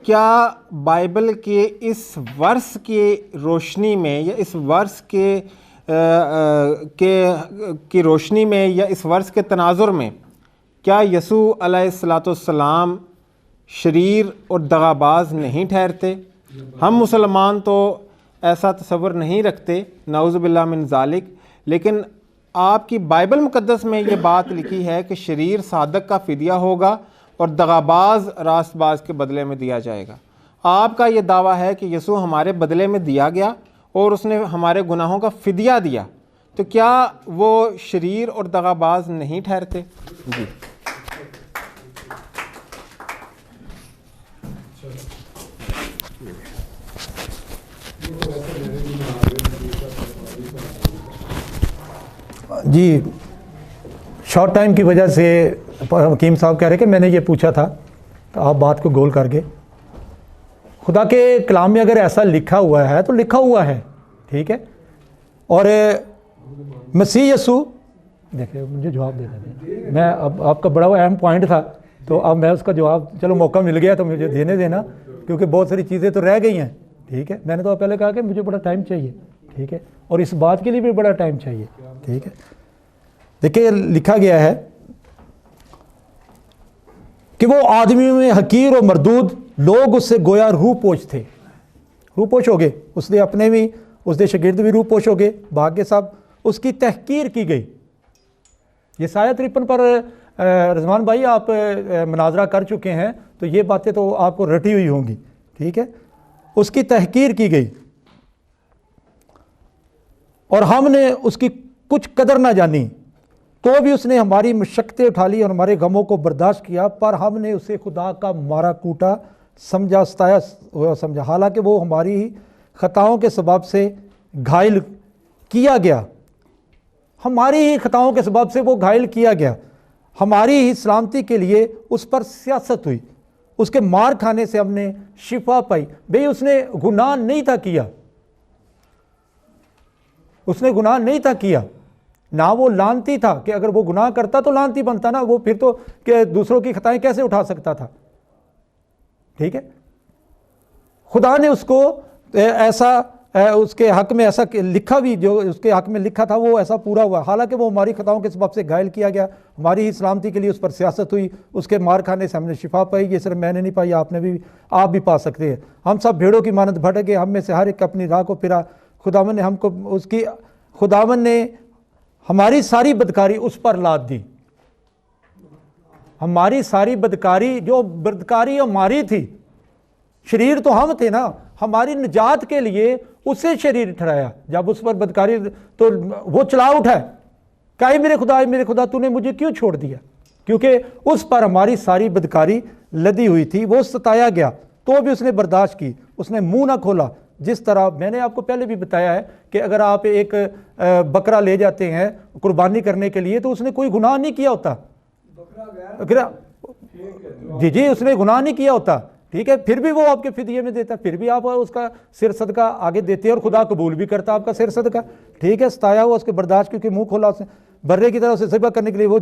کیا بائبل کے اس ورس کی روشنی میں یا اس ورس کی روشنی میں یا اس ورس کے تناظر میں کیا یسوع علیہ السلام شریر اور دغاباز نہیں ٹھہرتے؟ ہم مسلمان تو ایسا تصور نہیں رکھتے، نعوذ باللہ من ذالک، لیکن آپ کی بائبل مقدس میں یہ بات لکھی ہے کہ شریر صادق کا فدیہ ہوگا اور دغاباز راست باز کے بدلے میں دیا جائے گا۔ آپ کا یہ دعویٰ ہے کہ یسوع ہمارے بدلے میں دیا گیا اور اس نے ہمارے گناہوں کا فدیہ دیا، تو کیا وہ شریر اور دغاباز نہیں ٹھہرتے؟ جی
جی شارٹ ٹائم کی وجہ سے حکیم صاحب کہہ رہے کہ میں نے یہ پوچھا تھا تو آپ بات کو گول کر کے، خدا کے کلام میں اگر ایسا لکھا ہوا ہے تو لکھا ہوا ہے، ٹھیک ہے، اور مسیح یسوع دیکھیں مجھے جواب دینا دیں، میں اب آپ کا بڑا اہم پوائنٹ تھا تو اب میں اس کا جواب چلو موقع مل گیا تو مجھے دینے دینا، کیونکہ بہت ساری چیزیں تو رہ گئی ہیں، ٹھیک ہے، میں نے تو پہلے کہا کہ مجھے بڑا ٹائم چاہیے، ٹھیک ہے، اور اس بات کے لیے بھی بڑا ٹائم چاہیے، ٹھیک ہے۔ دیکھیں لکھا گیا ہے کہ وہ آدمیوں میں حقیر و مردود لوگ اس سے گویا روح پوش تھے، روح پوش ہو گئے، اس نے اپنے بھی، اس نے شاگرد بھی روح پوش ہو گئے، باقی سب اس کی تحقیر کی گئی۔ یہ سایہ 53 پر رضوان بھائی آپ مناظرہ کر چکے ہیں تو یہ باتیں تو آپ کو رٹی ہوئی ہوں گی، ٹھیک ہے، اس کی تحقیر کی گئی اور ہم نے اس کی کچھ قدر نہ جانی، تو بھی اس نے ہماری مشقتیں اٹھا لی اور ہمارے غموں کو برداشت کیا، پر ہم نے اسے خدا کا مارا کوٹا سمجھا، ستایا ہوا سمجھا، حالانکہ وہ ہماری ہی خطاؤں کے سبب سے گھائل کیا گیا، ہماری ہی خطاؤں کے سبب سے وہ گھائل کیا گیا، ہماری ہی سلامتی کے لیے اس پر سیاست ہوئی، اس کے مار کھانے سے ہم نے شفا پائی۔ بھئی اس نے گناہ نہیں تھا کیا، اس نے گناہ نہیں تھا کیا، نہ وہ لعنتی تھا کہ اگر وہ گناہ کرتا تو لعنتی بنتا نا، وہ پھر تو کہ دوسروں کی خطائیں کیسے اٹھا سکتا تھا، ٹھیک ہے۔ خدا نے اس کو ایسا اس کے حق میں ایسا لکھا بھی، جو اس کے حق میں لکھا تھا وہ ایسا پورا ہوا، حالانکہ وہ ہماری خطاؤں کے سبب سے گھائل کیا گیا، ہماری ہی سلامتی کے لیے اس پر سیاست ہوئی، اس کے مار کھانے سے ہم نے شفا پائی۔ یہ صرف میں نے نہیں پائی، آپ بھی پا سکتے ہیں۔ ہم سب بھیڑوں کی مانند بھٹک گئے، ہم میں سے ہر ایک اپنی راہ کو پھرا، خداوند نے ہم کو خداوند نے ہماری ساری بدکاری اس پر لاد دی، ہماری ساری بدکاری، جو بدکاری ہماری تھی، شریر تو ہم تھے نا، ہماری نجات کے لیے اسے شریر ٹھہرایا، جب اس پر بدکاری تو وہ چلا اٹھا ہے کہ اے میرے خدا تو نے مجھے کیوں چھوڑ دیا، کیونکہ اس پر ہماری ساری بدکاری لدی ہوئی تھی، وہ ستایا گیا تو بھی اس نے برداشت کی، اس نے منہ نہ کھولا۔ جس طرح میں نے آپ کو پہلے بھی بتایا ہے کہ اگر آپ ایک بکرا لے جاتے ہیں قربانی کرنے کے لیے تو اس نے کوئی گناہ نہیں کیا ہوتا، جی اس نے گناہ نہیں کیا ہوتا، ٹھیک ہے، پھر بھی وہ آپ کے فدیے میں دیتا، پھر بھی آپ اس کا سر صدقہ آگے دیتے ہیں اور خدا قبول بھی کرتا آپ کا سر صدقہ، ٹھیک ہے، ستایا ہوا اس کے برداشت، کیونکہ منہ کھولا اس نے برے کی طرح اسے ذبح کرنے کے لیے۔ وہ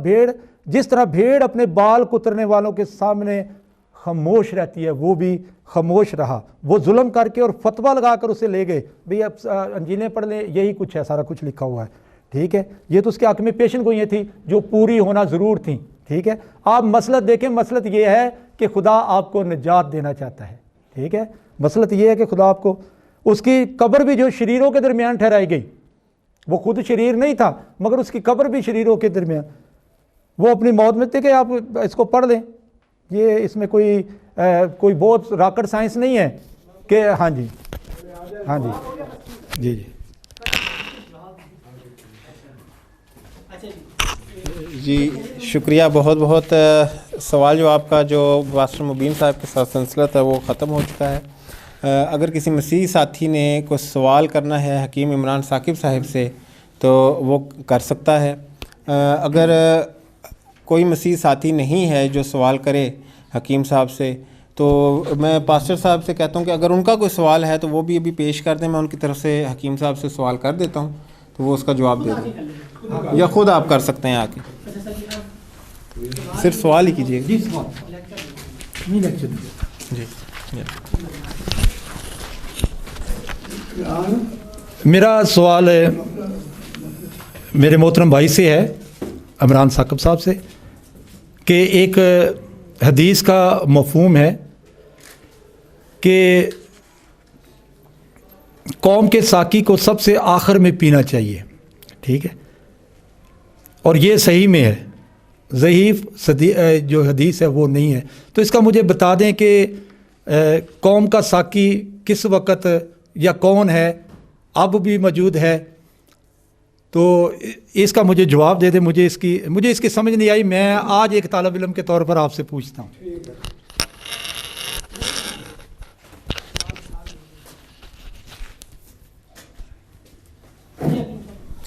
بھیڑ جس طرح بھیڑ اپنے بال کترنے والوں کے سامنے خاموش رہتی ہے، وہ بھی خاموش رہا، وہ ظلم کر کے اور فتویٰ لگا کر اسے لے گئے، بھئی اب انجیلیں پڑھ لیں، یہی کچھ ہے، سارا کچھ لکھا ہوا ہے، ٹھیک ہے۔ یہ تو اس کے حق میں پیشن گوئیاں تھیں جو پوری ہونا ضرور تھیں، ٹھیک ہے۔ آپ مسلط دیکھیں، مسلط یہ ہے کہ خدا آپ کو نجات دینا چاہتا ہے، ٹھیک ہے، مسلط یہ ہے کہ خدا آپ کو، اس کی قبر بھی جو شریروں کے درمیان ٹھہرائی گئی، وہ خود شریر نہیں تھا مگر اس کی قبر بھی شریروں کے درمیان، وہ اپنی موت میں تھے کہ آپ اس کو پڑھ لیں، یہ اس میں کوئی کوئی بہت راکٹ سائنس نہیں ہے کہ ہاں جی جی جی
جی شکریہ بہت بہت. سوال جو آپ کا جو ماسٹر مبین صاحب کے ساتھ سلسلہ تھا وہ ختم ہو چکا ہے. اگر کسی مسیحی ساتھی نے کوئی سوال کرنا ہے حکیم عمران ثاقب صاحب سے تو وہ کر سکتا ہے. اگر کوئی مسیحی ساتھی نہیں ہے جو سوال کرے حکیم صاحب سے تو میں پاسٹر صاحب سے کہتا ہوں کہ اگر ان کا کوئی سوال ہے تو وہ بھی ابھی پیش کر دیں. میں ان کی طرف سے حکیم صاحب سے سوال کر دیتا ہوں تو وہ اس کا جواب دے دیں, یا خود آپ کر سکتے ہیں آ کے, صرف سوال ہی کیجیے گا. جی
میرا سوال ہے میرے محترم بھائی سے ہے, عمران ثاقب صاحب سے, کہ ایک حدیث کا مفہوم ہے کہ قوم کے ساقی کو سب سے آخر میں پینا چاہیے, ٹھیک ہے, اور یہ صحیح میں ہے, ضعیف جو حدیث ہے وہ نہیں ہے. تو اس کا مجھے بتا دیں کہ قوم کا ساقی کس وقت یا کون ہے, اب بھی موجود ہے, تو اس کا مجھے جواب دے دیں. مجھے اس کی سمجھ نہیں آئی, میں آج ایک طالب علم کے طور پر آپ سے پوچھتا ہوں.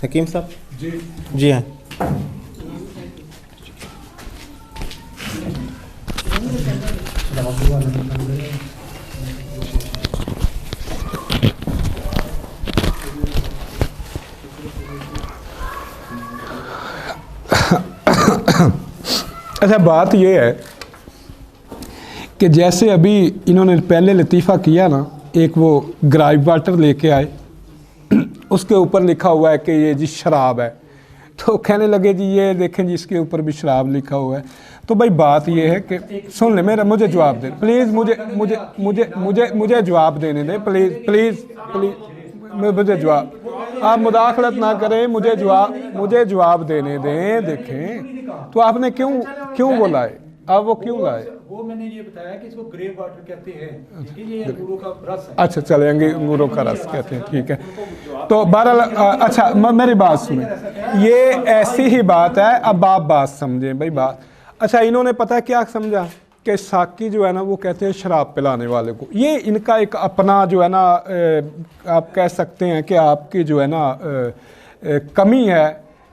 حکیم صاحب. جی ہاں.
اچھا بات یہ ہے کہ جیسے ابھی انہوں نے پہلے لطیفہ کیا نا, ایک وہ گرائب واٹر لے کے آئے, اس کے اوپر لکھا ہوا ہے کہ یہ جی شراب ہے, تو کہنے لگے جی یہ دیکھیں جی اس کے اوپر بھی شراب لکھا ہوا ہے. تو بھائی بات یہ ہے کہ سن لیں مجھے جواب دیں پلیز, مجھے جواب دینے دیں پلیز مجھے جواب, آپ مداخلت نہ کریں, مجھے جواب دینے دیں. دیکھیں تو آپ نے کیوں وہ لائے, آپ وہ کیوں لائے؟
وہ میں نے یہ بتایا کہ اس کو گریپ واٹر کہتے ہیں کہ یہ انگوروں کا رس ہے.
اچھا چلیں گے, انگوروں کا رس کہتے ہیں, ٹھیک ہے. تو بہرحال اچھا میری بات سنیں, یہ ایسی ہی بات ہے, اب آپ بات سمجھیں بھائی بات. اچھا انہوں نے پتہ کیا سمجھا کہ ساقی جو ہے نا وہ کہتے ہیں شراب پلانے والے کو. یہ ان کا ایک اپنا جو ہے نا آپ کہہ سکتے ہیں کہ آپ کی جو ہے نا کمی ہے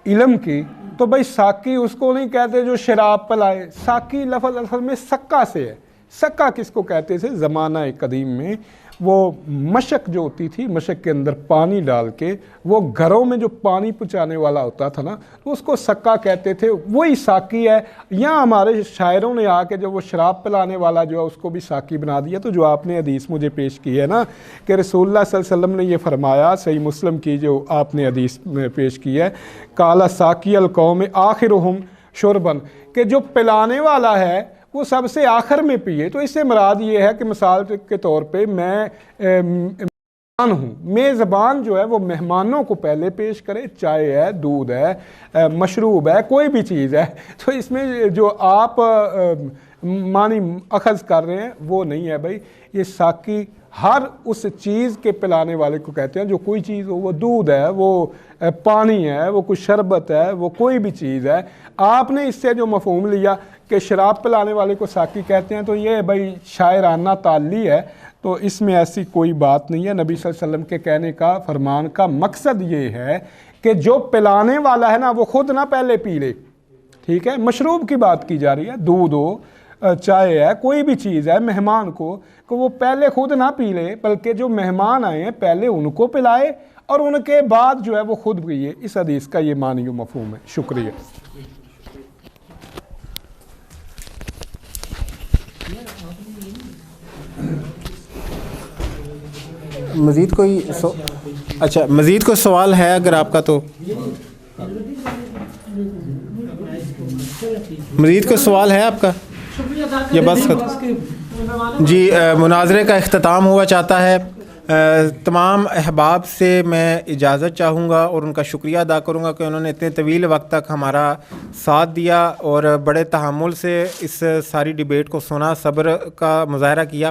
علم کی. تو بھائی ساقی اس کو نہیں کہتے جو شراب پلائے. ساقی لفظ اصل میں سکہ سے ہے. سکہ کس کو کہتے تھے زمانہ قدیم میں, وہ مشک جو ہوتی تھی, مشک کے اندر پانی ڈال کے وہ گھروں میں جو پانی پہنچانے والا ہوتا تھا نا, تو اس کو سکہ کہتے تھے. وہی ساقی ہے. یہاں ہمارے شاعروں نے آ کے جو وہ شراب پلانے والا جو ہے اس کو بھی ساقی بنا دیا. تو جو آپ نے حدیث مجھے پیش کی ہے نا کہ رسول اللہ صلی اللہ علیہ وسلم نے یہ فرمایا, صحیح مسلم کی جو آپ نے حدیث پیش کی ہے, کالا ساقی القوم آخرہم شربن, کہ جو پلانے والا ہے وہ سب سے آخر میں پیے. تو اس سے مراد یہ ہے کہ مثال کے طور پہ میں مہمان ہوں, میزبان جو ہے وہ مہمانوں کو پہلے پیش کرے, چائے ہے, دودھ ہے, مشروب ہے, کوئی بھی چیز ہے. تو اس میں جو آپ معنی اخذ کر رہے ہیں وہ نہیں ہے بھائی. یہ ساقی ہر اس چیز کے پلانے والے کو کہتے ہیں, جو کوئی چیز ہو, وہ دودھ ہے, وہ پانی ہے, وہ کوئی شربت ہے, وہ کوئی بھی چیز ہے. آپ نے اس سے جو مفہوم لیا کہ شراب پلانے والے کو ساقی کہتے ہیں, تو یہ بھائی شاعرانہ تعلی ہے. تو اس میں ایسی کوئی بات نہیں ہے. نبی صلی اللہ علیہ وسلم کے کہنے کا, فرمان کا مقصد یہ ہے کہ جو پلانے والا ہے نا وہ خود نہ پہلے پی لے, ٹھیک ہے. مشروب کی بات کی جا رہی ہے, دودھ ہو, چائے ہے, کوئی بھی چیز ہے, مہمان کو کہ وہ پہلے خود نہ پی لے, بلکہ جو مہمان آئے ہیں پہلے ان کو پلائے اور ان کے بعد جو ہے وہ خود پیے. اس حدیث کا یہ معنی و مفہوم ہے. شکریہ.
مزید کوئی اچھا مزید کوئی سوال ہے اگر آپ کا, تو مزید کوئی سوال ہے آپ کا یا بس؟ جی مناظرے کا اختتام ہوا چاہتا ہے. تمام احباب سے میں اجازت چاہوں گا اور ان کا شکریہ ادا کروں گا کہ انہوں نے اتنے طویل وقت تک ہمارا ساتھ دیا اور بڑے تحمل سے اس ساری ڈیبیٹ کو سنا، صبر کا مظاہرہ کیا،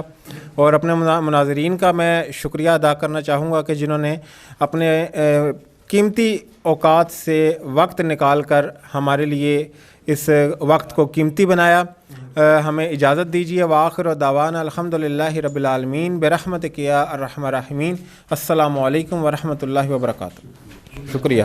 اور اپنے مناظرین کا میں شکریہ ادا کرنا چاہوں گا کہ جنہوں نے اپنے قیمتی اوقات سے وقت نکال کر ہمارے لیے اس وقت کو قیمتی بنایا۔ ہمیں اجازت دیجیے، وآخر دعوانا الحمدللہ رب العالمین برحمتک یا ارحم الراحمین۔ السلام علیکم ورحمۃ اللہ وبرکاتہ۔ شکریہ۔